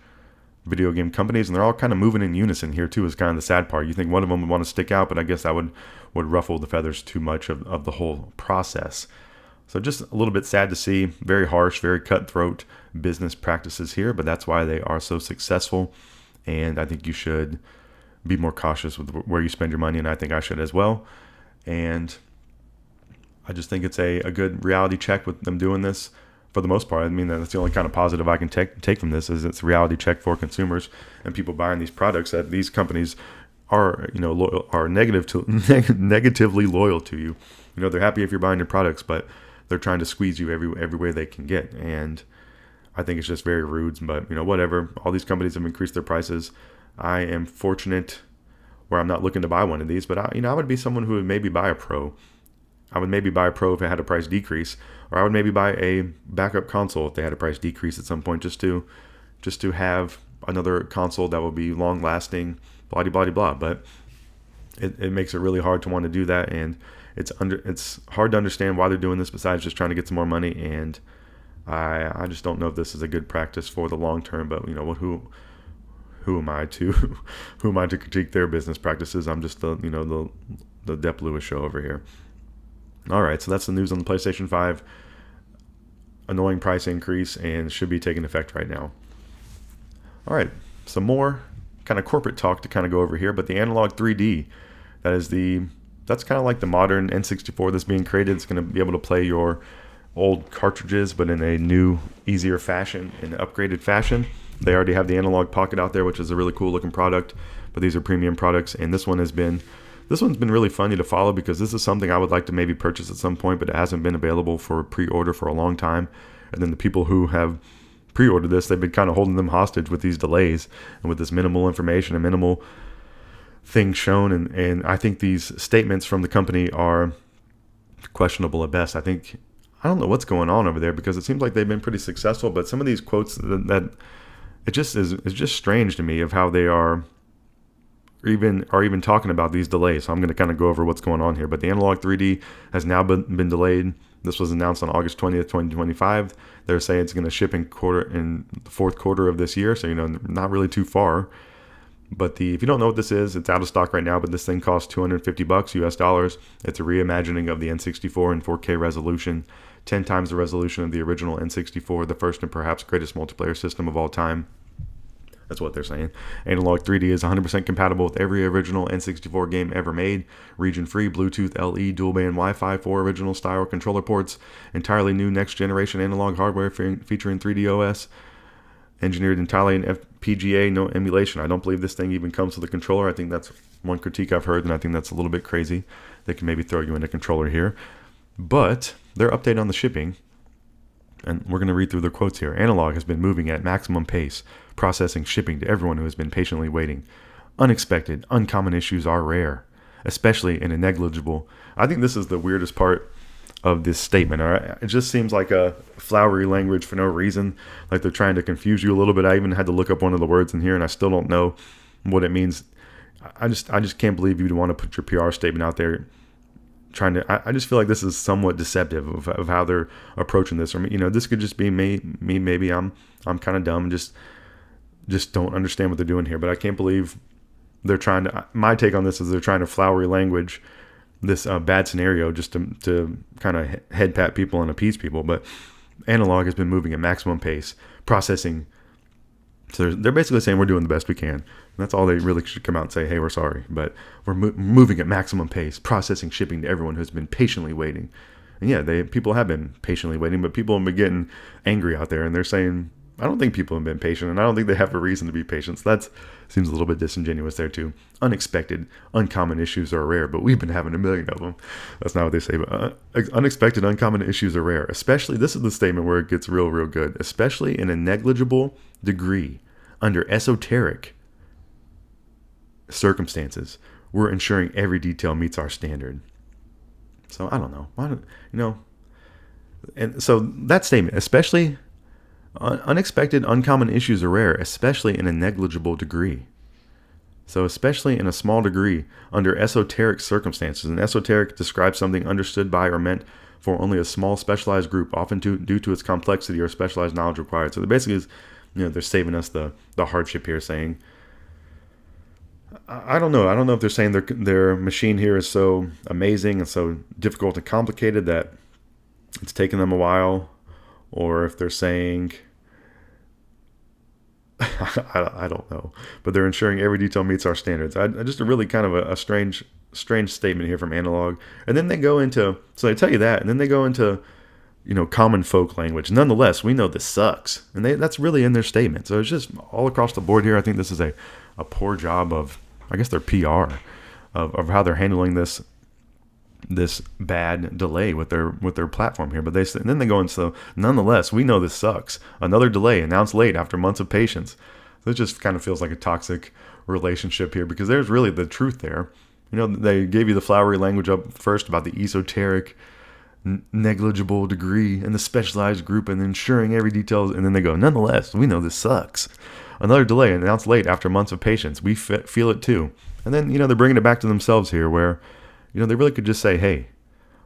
S2: video game companies, and they're all kind of moving in unison here too, is kind of the sad part. You think one of them would want to stick out, but I guess that would ruffle the feathers too much of the whole process. So just a little bit sad to see. Very harsh, very cutthroat business practices here, but that's why they are so successful. And I think you should be more cautious with where you spend your money, and I think I should as well. And I just think it's a good reality check with them doing this for the most part. I mean, that's the only kind of positive I can take from this, is it's a reality check for consumers and people buying these products, that these companies are, loyal, are negatively loyal to you. They're happy if you're buying your products, but they're trying to squeeze you every way they can get. And I think it's just very rude, but whatever. All these companies have increased their prices. I am fortunate where I'm not looking to buy one of these, but I would be someone who would maybe buy a Pro. I would maybe buy a Pro if it had a price decrease, or I would maybe buy a backup console if they had a price decrease at some point, just to have another console that will be long lasting, blah blah blah. But it makes it really hard to want to do that, and it's hard to understand why they're doing this besides just trying to get some more money. And I just don't know if this is a good practice for the long term. But who am I to critique their business practices? I'm just the Dep Lewis Show over here. All right, so that's the news on the PlayStation 5. Annoying price increase, and should be taking effect right now. All right, some more kind of corporate talk to kind of go over here, but the Analogue 3D, that's kind of like the modern N64 that's being created. It's going to be able to play your old cartridges, but in a new, easier fashion, in an upgraded fashion. They already have the Analogue Pocket out there, which is a really cool looking product, but these are premium products, and this one's been really funny to follow, because this is something I would like to maybe purchase at some point, but it hasn't been available for pre-order for a long time. And then the people who have pre-ordered this, they've been kind of holding them hostage with these delays and with this minimal information and minimal things shown. And I think these statements from the company are questionable at best. I don't know what's going on over there, because it seems like they've been pretty successful, but some of these quotes that it just is just strange to me of how they are even talking about these delays. So I'm going to kind of go over what's going on here. But the Analogue 3D has now been delayed. This was announced on August 20th, 2025. They're saying it's going to ship in the fourth quarter of this year. So, not really too far. But if you don't know what this is, it's out of stock right now, but this thing costs $250 US dollars. It's a reimagining of the N64 in 4K resolution, 10 times the resolution of the original N64, the first and perhaps greatest multiplayer system of all time. That's what they're saying. Analogue 3D is 100% compatible with every original N64 game ever made. Region-free, Bluetooth, LE, dual-band Wi-Fi, 4 original-style controller ports, entirely new next-generation analog hardware featuring 3D OS, engineered entirely in FPGA, no emulation. I don't believe this thing even comes with a controller. I think that's one critique I've heard, and I think that's a little bit crazy. They can maybe throw you in a controller here. But their update on the shipping, and we're going to read through the quotes here. Analogue has been moving at maximum pace, processing shipping to everyone who has been patiently waiting. Unexpected, uncommon issues are rare, especially in a negligible. I think this is the weirdest part of this statement. All right? It just seems like a flowery language for no reason, like they're trying to confuse you a little bit. I even had to look up one of the words in here, and I still don't know what it means. I just can't believe you'd want to put your PR statement out there I just feel like this is somewhat deceptive of how they're approaching this. Or, this could just be me. Maybe I'm kind of dumb. Just don't understand what they're doing here. But I can't believe they're trying to. My take on this is they're trying to flowery language this bad scenario just to kind of head pat people and appease people. But Analogue has been moving at maximum pace, processing. So they're basically saying we're doing the best we can. And that's all they really should come out and say, hey, we're sorry. But we're moving at maximum pace, processing shipping to everyone who's been patiently waiting. And yeah, people have been patiently waiting, but people have been getting angry out there. And they're saying, I don't think people have been patient, and I don't think they have a reason to be patient. So that seems a little bit disingenuous there too. Unexpected, uncommon issues are rare, but we've been having a million of them. That's not what they say, but unexpected, uncommon issues are rare. Especially, this is the statement where it gets real good. Especially in a negligible degree, under esoteric circumstances, we're ensuring every detail meets our standard. So I don't know. And so that statement, especially unexpected, uncommon issues are rare, especially in a negligible degree. So especially in a small degree, under esoteric circumstances. And esoteric describes something understood by or meant for only a small specialized group, often due to its complexity or specialized knowledge required. So basically, they're saving us the hardship here, saying, I don't know. I don't know if they're saying their machine here is so amazing and so difficult and complicated that it's taken them a while, or if they're saying, I don't know, but they're ensuring every detail meets our standards. Just a really kind of a strange statement here from Analogue. And then they go into, so they tell you that, and then they go into, common folk language. Nonetheless, we know this sucks. And that's really in their statement. So it's just all across the board here. I think this is a poor job of, I guess, their PR of how they're handling this bad delay with their platform here. But and then they go into, nonetheless, we know this sucks. Another delay announced late after months of patience. So it just kind of feels like a toxic relationship here, because there's really the truth there. They gave you the flowery language up first about the esoteric, negligible degree and the specialized group and ensuring every detail. And then they go, nonetheless, we know this sucks. Another delay announced late after months of patience. We feel it too. And then, they're bringing it back to themselves here where, they really could just say, hey,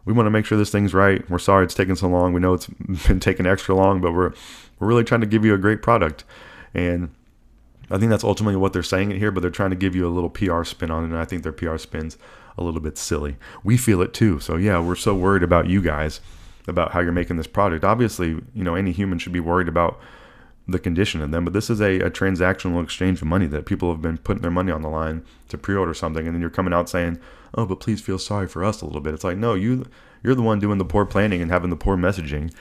S2: we want to make sure this thing's right. We're sorry it's taken so long. We know it's been taking extra long, but we're really trying to give you a great product. And I think that's ultimately what they're saying it here, but they're trying to give you a little PR spin on it. And I think their PR spin's a little bit silly. We feel it too. So yeah, we're so worried about you guys, about how you're making this product. Obviously, any human should be worried about the condition of them, but this is a transactional exchange of money that people have been putting their money on the line to pre-order something, and then you're coming out saying, oh, but please feel sorry for us a little bit. It's like, no, you're the one doing the poor planning and having the poor messaging.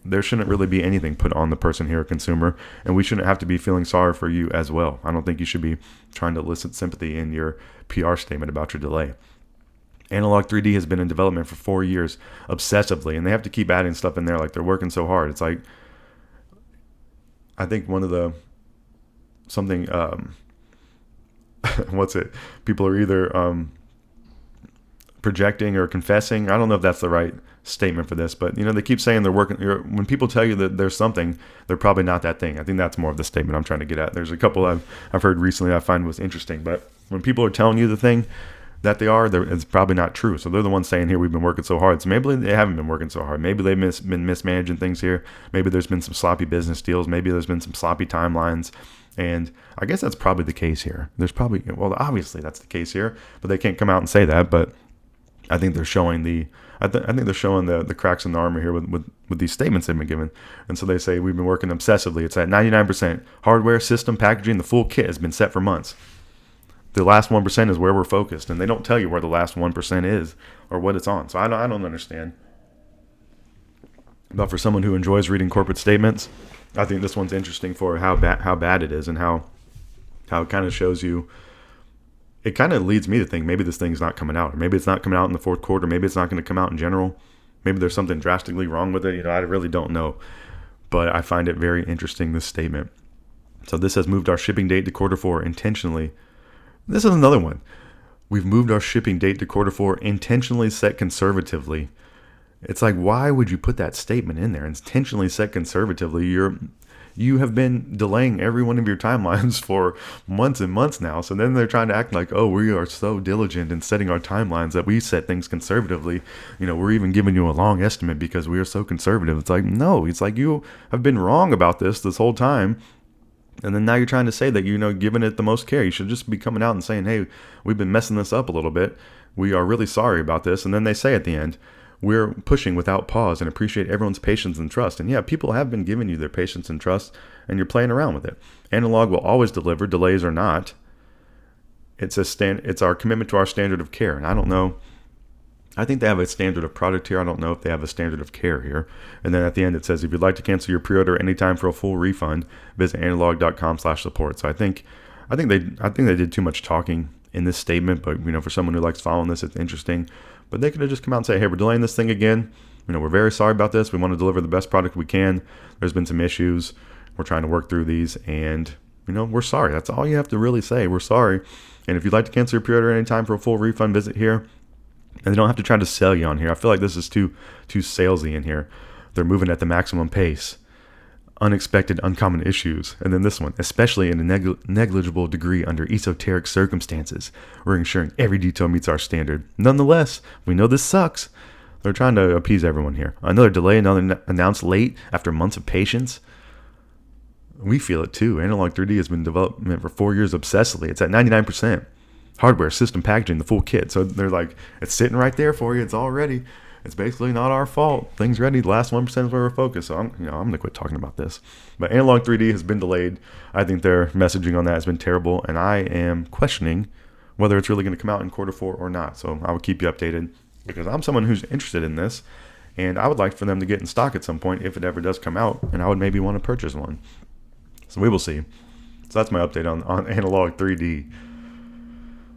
S2: There shouldn't really be anything put on the person here, a consumer, and we shouldn't have to be feeling sorry for you as well. I don't think you should be trying to elicit sympathy in your PR statement about your delay. Analogue 3D has been in development for 4 years obsessively, and they have to keep adding stuff in there like they're working so hard. It's like, I think one of the people are either projecting or confessing. I don't know if that's the right statement for this, but they keep saying they're working. When people tell you that there's something, they're probably not that thing. I think that's more of the statement I'm trying to get at. There's a couple I've heard recently I find was interesting, but when people are telling you the thing that they are, it's probably not true. So they're the ones saying, here, we've been working so hard. So maybe they haven't been working so hard. Maybe they've been mismanaging things here. Maybe there's been some sloppy business deals. Maybe there's been some sloppy timelines. And I guess that's probably the case here. Obviously that's the case here, but they can't come out and say that. But I think they're showing the cracks in the armor here with these statements they've been given. And so they say, we've been working obsessively. It's at 99%. Hardware, system, packaging, the full kit has been set for months. The last 1% is where we're focused, and they don't tell you where the last 1% is or what it's on. So I don't understand. But for someone who enjoys reading corporate statements, I think this one's interesting for how bad it is, and how it kind of shows you. It kind of leads me to think maybe this thing's not coming out, or maybe it's not coming out in the fourth quarter. Maybe it's not going to come out in general. Maybe there's something drastically wrong with it. I really don't know. But I find it very interesting, this statement. So this has moved our shipping date to quarter 4 intentionally. This is another one. We've moved our shipping date to quarter 4 intentionally set conservatively. It's like, why would you put that statement in there? Intentionally set conservatively. You have been delaying every one of your timelines for months and months now. So then they're trying to act like, oh, we are so diligent in setting our timelines that we set things conservatively. We're even giving you a long estimate because we are so conservative. It's like, no, it's like you have been wrong about this whole time. And then now you're trying to say that, giving it the most care. You should just be coming out and saying, hey, we've been messing this up a little bit. We are really sorry about this. And then they say at the end, we're pushing without pause and appreciate everyone's patience and trust. And yeah, people have been giving you their patience and trust, and you're playing around with it. Analogue will always deliver, delays or not. It's our commitment to our standard of care. And I don't know. I think they have a standard of product here. I don't know if they have a standard of care here. And then at the end it says, if you'd like to cancel your pre-order anytime for a full refund, visit analogue.com/support. So I think they did too much talking in this statement, but for someone who likes following this, it's interesting. But they could have just come out and say, hey, we're delaying this thing again. We're very sorry about this. We want to deliver the best product we can. There's been some issues. We're trying to work through these, and we're sorry. That's all you have to really say. We're sorry. And if you'd like to cancel your pre-order anytime for a full refund, visit here. And they don't have to try to sell you on here. I feel like this is too salesy in here. They're moving at the maximum pace. Unexpected, uncommon issues. And then this one, especially in a negligible degree under esoteric circumstances. We're ensuring every detail meets our standard. Nonetheless, we know this sucks. They're trying to appease everyone here. Another delay, another announced late after months of patience. we feel it too. Analog 3D has been in development for 4 years obsessively. It's at 99%. Hardware, system, packaging, the full kit. So they're like, it's sitting right there for you. It's all ready. It's basically not our fault. Things ready. The last 1% is where we're focused. So I'm going to quit talking about this. But Analog 3D has been delayed. I think their messaging on that has been terrible, and I am questioning whether it's really going to come out in quarter 4 or not. So I will keep you updated because I'm someone who's interested in this, and I would like for them to get in stock at some point if it ever does come out, and I would maybe want to purchase one. So we will see. So that's my update on Analog 3D.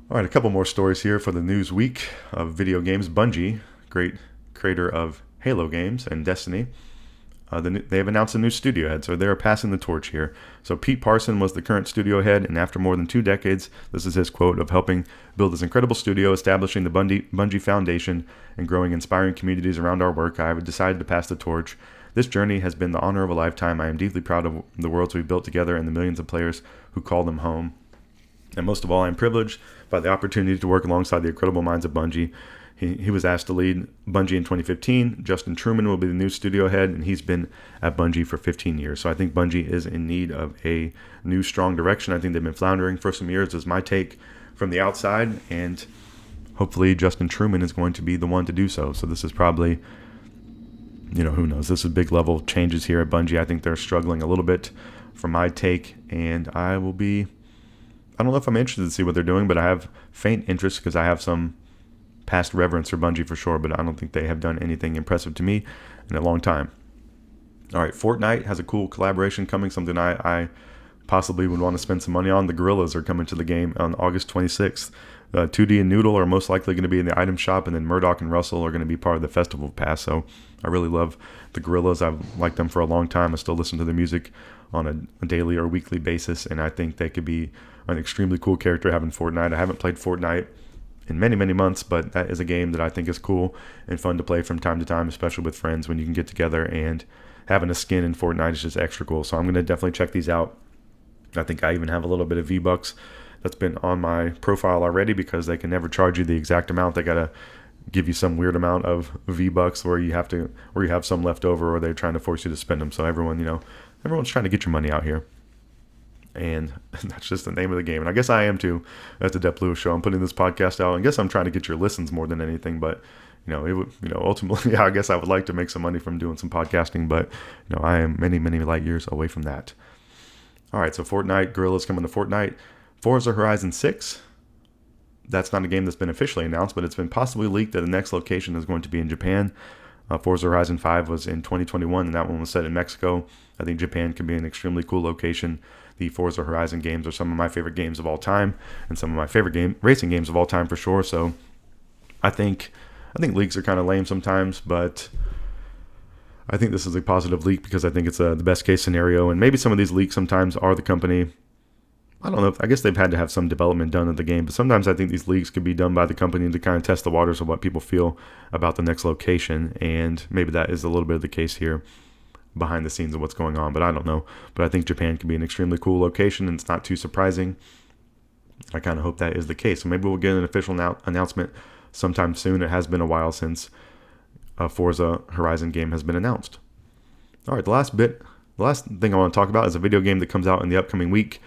S2: All right, a couple more stories here for the news week of video games. Bungie, great creator of Halo games and Destiny, they have announced a new studio head, so they're passing the torch here. So Pete Parson was the current studio head, and after more than 2 decades, this is his quote, of helping build this incredible studio, establishing the Bungie Foundation, and growing inspiring communities around our work, I have decided to pass the torch. This journey has been the honor of a lifetime. I am deeply proud of the worlds we've built together and the millions of players who call them home. And most of all, I am privileged by the opportunity to work alongside the incredible minds of Bungie. He was asked to lead Bungie in 2015. Justin Truman will be the new studio head, and he's been at Bungie for 15 years. So I think Bungie is in need of a new, strong direction. I think they've been floundering for some years, is my take from the outside, and hopefully Justin Truman is going to be the one to do so. So this is probably, who knows? This is big level changes here at Bungie. I think they're struggling a little bit from my take, and I don't know if I'm interested to see what they're doing, but I have faint interest because I have some past reverence for Bungie for sure, but I don't think they have done anything impressive to me in a long time. All right, Fortnite has a cool collaboration coming, something I possibly would want to spend some money on. The Gorillas are coming to the game on August 26th. 2D and Noodle are most likely going to be in the item shop, and then Murdoch and Russell are going to be part of the festival pass. So I really love the Gorillas. I've liked them for a long time. I still listen to their music on a daily or weekly basis, and I think they could be an extremely cool character having Fortnite. I haven't played Fortnite in many, many months, but that is a game that I think is cool and fun to play from time to time, especially with friends when you can get together, and having a skin in Fortnite is just extra cool. So I'm going to definitely check these out. I think I even have a little bit of V-Bucks that's been on my profile already because they can never charge you the exact amount. They got to give you some weird amount of V-Bucks where you have some left over, or they're trying to force you to spend them. So everyone's trying to get your money out here. And that's just the name of the game. And I guess I am too at the Dep Lewis Show. I'm putting this podcast out. I guess I'm trying to get your listens more than anything. But, ultimately, I guess I would like to make some money from doing some podcasting. But, I am many, many light years away from that. All right, so Fortnite, Guerrilla's coming to Fortnite. Forza Horizon 6. That's not a game that's been officially announced, but it's been possibly leaked that the next location is going to be in Japan. Forza Horizon 5 was in 2021, and that one was set in Mexico. I think Japan can be an extremely cool location. The Forza Horizon games are some of my favorite games of all time, and some of my favorite racing games of all time for sure. So I think leaks are kind of lame sometimes, but I think this is a positive leak because I think it's the best case scenario. And maybe some of these leaks sometimes are the company. I don't know. I guess they've had to have some development done of the game, but sometimes I think these leaks could be done by the company to kind of test the waters of what people feel about the next location, and maybe that is a little bit of the case here behind the scenes of what's going on, but I don't know. But I think Japan can be an extremely cool location, and it's not too surprising. I kind of hope that is the case. So maybe we'll get an official announcement sometime soon. It has been a while since a Forza Horizon game has been announced. All right, the last thing I want to talk about is a video game that comes out in the upcoming week.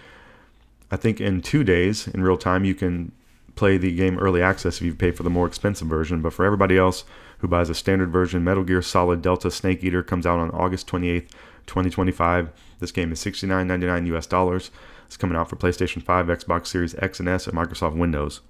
S2: I think in 2 days, in real time, you can play the game early access if you pay for the more expensive version. But for everybody else who buys a standard version, Metal Gear Solid Delta Snake Eater comes out on August 28th, 2025. This game is $69.99 US. It's coming out for PlayStation 5, Xbox Series X and S, and Microsoft Windows.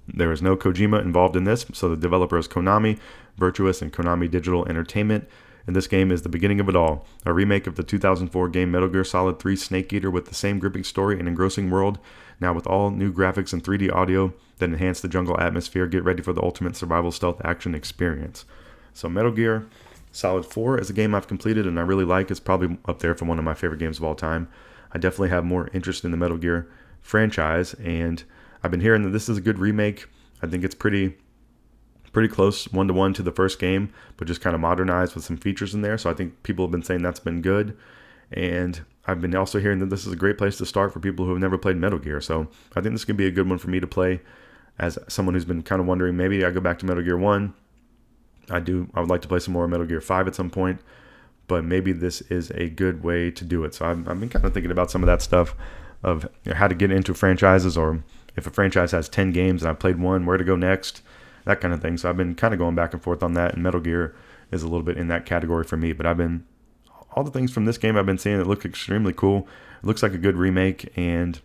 S2: There is no Kojima involved in this, so the developer is Konami, Virtuous, and Konami Digital Entertainment. And this game is the beginning of it all. A remake of the 2004 game Metal Gear Solid 3 Snake Eater with the same gripping story and engrossing world, now with all new graphics and 3D audio that enhance the jungle atmosphere. Get ready for the ultimate survival stealth action experience. So Metal Gear Solid 4 is a game I've completed and I really like. It's probably up there for one of my favorite games of all time. I definitely have more interest in the Metal Gear franchise, and I've been hearing that this is a good remake. I think it's pretty close 1-to-1 to the first game, but just kind of modernized with some features in there. So I think people have been saying that's been good. And I've been also hearing that this is a great place to start for people who have never played Metal Gear. So I think this could be a good one for me to play as someone who's been kind of wondering, maybe I go back to Metal Gear 1. I would like to play some more Metal Gear 5 at some point. but maybe this is a good way to do it. So I've been kind of thinking about some of that stuff of how to get into franchises, or if a franchise has 10 games and I've played one, where to go next, that kind of thing. So I've been kind of going back and forth on that, and Metal Gear is a little bit in that category for me. But all the things from this game I've been seeing, it look extremely cool. It looks like a good remake, and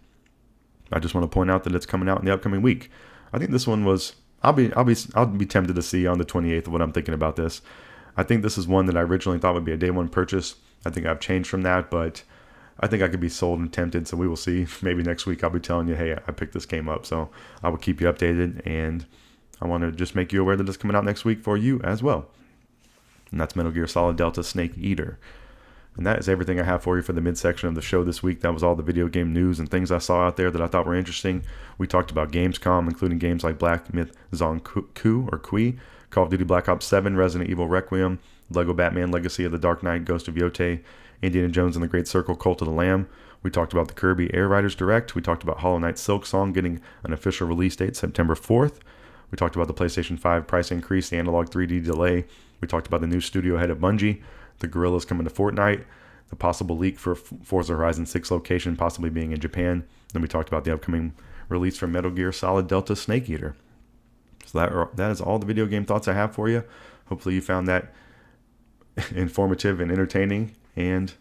S2: I just want to point out that it's coming out in the upcoming week. I think this one was, I'll be tempted to see on the 28th what I'm thinking about this. I think this is one that I originally thought would be a day one purchase. I think I've changed from that, but I think I could be sold and tempted, so we will see. Maybe next week I'll be telling you, hey, I picked this game up. So I will keep you updated, and I want to just make you aware that it's coming out next week for you as well. And that's Metal Gear Solid Delta Snake Eater. And that is everything I have for you for the midsection of the show this week. That was all the video game news and things I saw out there that I thought were interesting. We talked about Gamescom, including games like Black Myth Zhong Kui, Call of Duty Black Ops 7, Resident Evil Requiem, Lego Batman Legacy of the Dark Knight, Ghost of Yotei, Indiana Jones and the Great Circle, Cult of the Lamb. We talked about the Kirby Air Riders Direct. We talked about Hollow Knight Silksong getting an official release date, September 4th. We talked about the PlayStation 5 price increase, the Analogue 3D delay. We talked about the new studio head of Bungie, the Guerrillas coming to Fortnite, the possible leak for Forza Horizon 6 location possibly being in Japan. Then we talked about the upcoming release from Metal Gear Solid Delta Snake Eater. So that is all the video game thoughts I have for you. Hopefully you found that informative and entertaining. And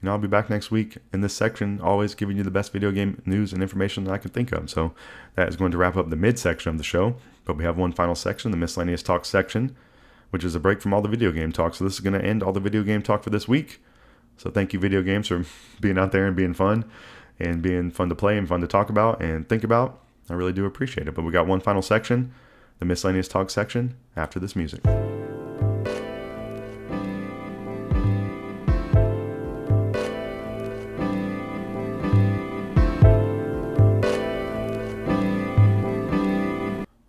S2: I'll be back next week in this section, always giving you the best video game news and information that I can think of. So that is going to wrap up the midsection of the show. But we have one final section, the Miscellaneous Talk section, which is a break from all the video game talk. So this is going to end all the video game talk for this week. So thank you, video games, for being out there and being fun to play and fun to talk about and think about. I really do appreciate it. But we got one final section, the Miscellaneous Talk section, after this music.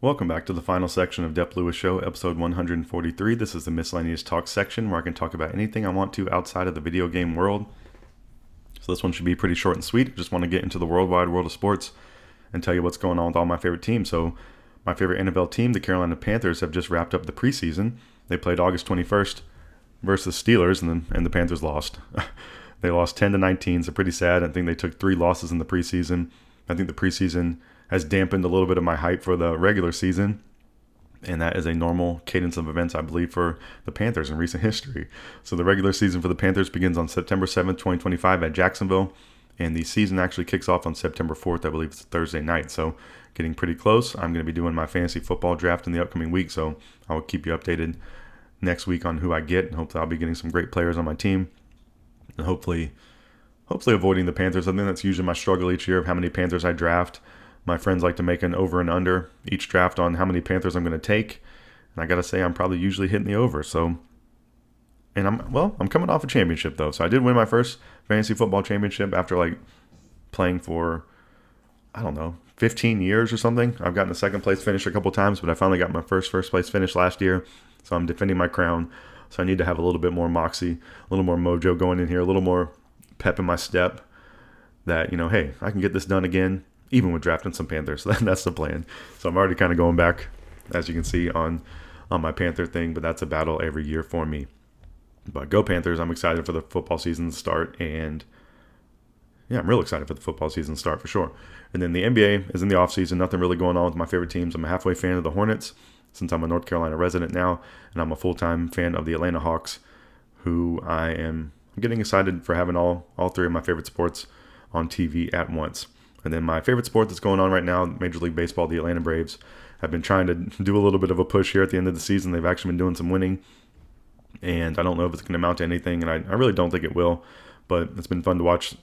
S2: Welcome back to the final section of Dep Lewis Show, episode 143. This is the Miscellaneous Talk section where I can talk about anything I want to outside of the video game world. So this one should be pretty short and sweet. I just want to get into the worldwide world of sports and tell you what's going on with all my favorite teams. So my favorite NFL team, the Carolina Panthers, have just wrapped up the preseason. They played August 21st versus Steelers, and the Panthers lost. They lost 10-19, so pretty sad. I think they took 3 losses in the preseason. I think the preseason has dampened a little bit of my hype for the regular season, and that is a normal cadence of events, I believe, for the Panthers in recent history. So the regular season for the Panthers begins on September 7th, 2025 at Jacksonville, and the season actually kicks off on September 4th. I believe it's a Thursday night, so getting pretty close. I'm going to be doing my fantasy football draft in the upcoming week, so I will keep you updated next week on who I get, and hopefully I'll be getting some great players on my team, and hopefully avoiding the Panthers. I think that's usually my struggle each year of how many Panthers I draft. My friends like to make an over and under each draft on how many Panthers I'm going to take. And I got to say, I'm probably usually hitting the over. So, and I'm coming off a championship though. So I did win my first fantasy football championship after playing for, 15 years or something. I've gotten a second place finish a couple times, but I finally got my first place finish last year. So I'm defending my crown. So I need to have a little bit more moxie, a little more mojo going in here, a little more pep in my step that, hey, I can get this done again. Even with drafting some Panthers. That's the plan. So I'm already kind of going back, as you can see, on my Panther thing, but that's a battle every year for me. But go Panthers. I'm excited for the football season to start, and yeah, I'm real excited for the football season to start for sure. And then the NBA is in the offseason. Nothing really going on with my favorite teams. I'm a halfway fan of the Hornets, since I'm a North Carolina resident now, and I'm a full-time fan of the Atlanta Hawks, who I'm getting excited for having all 3 of my favorite sports on TV at once. And then my favorite sport that's going on right now, Major League Baseball, the Atlanta Braves, have been trying to do a little bit of a push here at the end of the season. They've actually been doing some winning, and I don't know if it's going to amount to anything, and I really don't think it will, but it's been fun to watch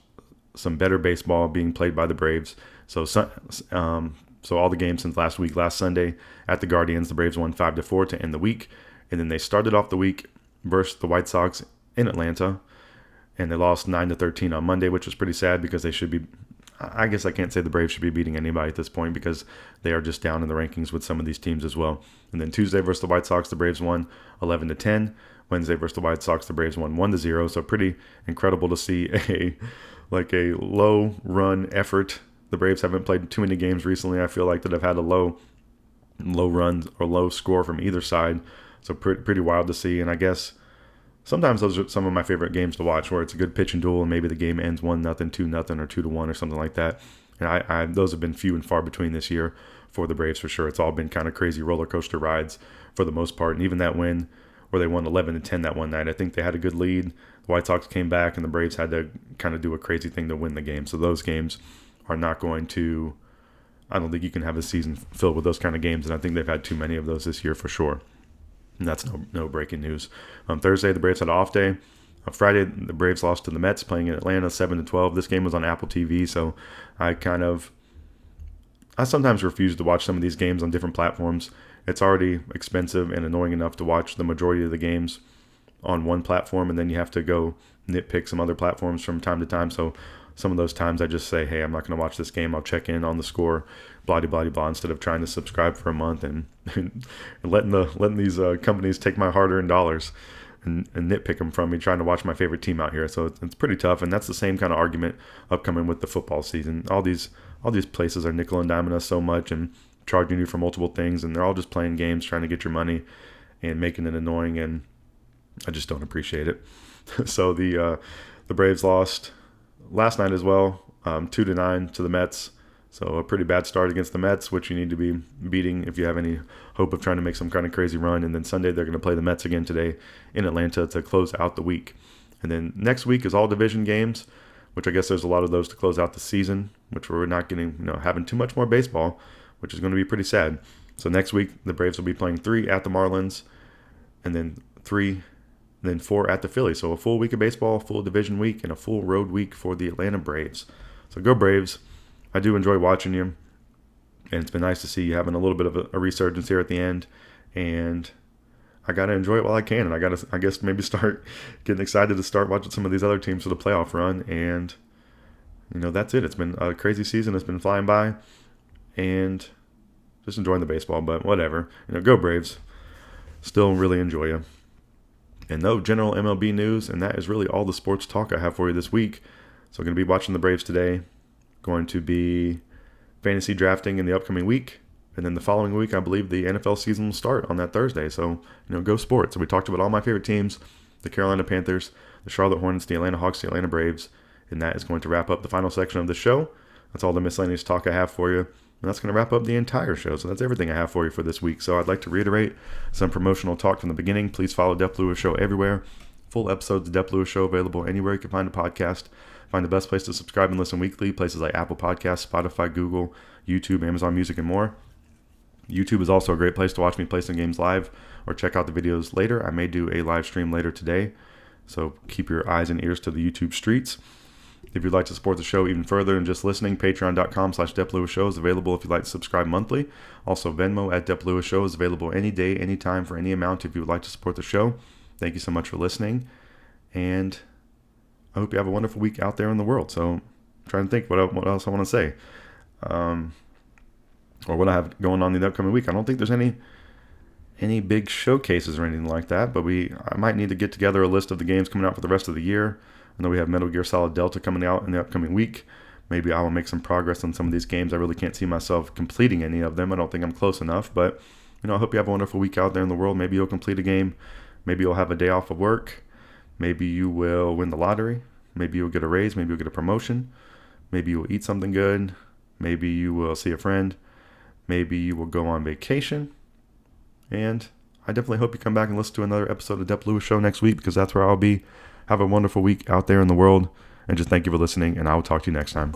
S2: some better baseball being played by the Braves. So all the games since last Sunday at the Guardians, the Braves won 5-4 to end the week, and then they started off the week versus the White Sox in Atlanta, and they lost 9-13 on Monday, which was pretty sad because they should be. I guess I can't say the Braves should be beating anybody at this point because they are just down in the rankings with some of these teams as well. And then Tuesday versus the White Sox, the Braves won 11-10. Wednesday versus the White Sox, the Braves won 1-0. So pretty incredible to see a low run effort. The Braves haven't played too many games recently, I feel like, that have had a low run or low score from either side. So pretty wild to see. And I guess sometimes those are some of my favorite games to watch, where it's a good pitch and duel and maybe the game ends 1-0, 2-0, or 2-1 or something like that. And I those have been few and far between this year for the Braves for sure. It's all been kind of crazy roller coaster rides for the most part. And even that win where they won 11-10 that one night, I think they had a good lead. The White Sox came back and the Braves had to kind of do a crazy thing to win the game. So those games are not going to, I don't think you can have a season filled with those kind of games. And I think they've had too many of those this year for sure. And that's no breaking news. On Thursday, the Braves had an off day. On Friday, the Braves lost to the Mets playing in Atlanta 7-12. This game was on Apple TV, so I sometimes refuse to watch some of these games on different platforms. It's already expensive and annoying enough to watch the majority of the games on one platform, and then you have to go nitpick some other platforms from time to time. So some of those times I just say, hey, I'm not going to watch this game. I'll check in on the score, blah, blah, blah, blah, instead of trying to subscribe for a month and letting these companies take my hard-earned dollars and nitpick them from me, trying to watch my favorite team out here. So it's pretty tough, and that's the same kind of argument upcoming with the football season. All these places are nickel and diming us so much and charging you for multiple things, and they're all just playing games, trying to get your money and making it annoying, and I just don't appreciate it. So the Braves lost last night as well, 2-9 to the Mets. So a pretty bad start against the Mets, which you need to be beating if you have any hope of trying to make some kind of crazy run. And then Sunday they're going to play the Mets again today in Atlanta to close out the week. And then next week is all division games, which I guess there's a lot of those to close out the season, which we're not getting, having too much more baseball, which is going to be pretty sad. So next week the Braves will be playing 3 at the Marlins, and then 4 at the Phillies. So a full week of baseball, a full division week, and a full road week for the Atlanta Braves. So go Braves. I do enjoy watching you, and it's been nice to see you having a little bit of a resurgence here at the end, and I got to enjoy it while I can, and I guess maybe start getting excited to start watching some of these other teams for the playoff run, and that's it. It's been a crazy season. It's been flying by, and just enjoying the baseball, but whatever. Go Braves. Still really enjoy you. And no general MLB news, and that is really all the sports talk I have for you this week. So I'm going to be watching the Braves today. Going to be fantasy drafting in the upcoming week. And then the following week, I believe the NFL season will start on that Thursday. So, go sports. So we talked about all my favorite teams, the Carolina Panthers, the Charlotte Hornets, the Atlanta Hawks, the Atlanta Braves. And that is going to wrap up the final section of the show. That's all the miscellaneous talk I have for you. And that's going to wrap up the entire show. So that's everything I have for you for this week. So I'd like to reiterate some promotional talk from the beginning. Please follow Dep Lewis Show everywhere. Full episodes of Dep Lewis Show available anywhere you can find a podcast. Find the best place to subscribe and listen weekly, places like Apple Podcasts, Spotify, Google, YouTube, Amazon Music, and more. YouTube is also a great place to watch me play some games live or check out the videos later. I may do a live stream later today, so keep your eyes and ears to the YouTube streets. If you'd like to support the show even further than just listening, patreon.com/Dep Lewis Show is available if you'd like to subscribe monthly. Also, Venmo at Dep Lewis Show is available any day, anytime, for any amount if you would like to support the show. Thank you so much for listening, and I hope you have a wonderful week out there in the world. So I'm trying to think what else I want to say, or what I have going on in the upcoming week. I don't think there's any big showcases or anything like that, but I might need to get together a list of the games coming out for the rest of the year. I know we have Metal Gear Solid Delta coming out in the upcoming week. Maybe I will make some progress on some of these games. I really can't see myself completing any of them. I don't think I'm close enough, but I hope you have a wonderful week out there in the world. Maybe you'll complete a game. Maybe you'll have a day off of work. Maybe you will win the lottery. Maybe you'll get a raise. Maybe you'll get a promotion. Maybe you will eat something good. Maybe you will see a friend. Maybe you will go on vacation. And I definitely hope you come back and listen to another episode of Dep Lewis Show next week, because that's where I'll be. Have a wonderful week out there in the world. And just thank you for listening, and I will talk to you next time.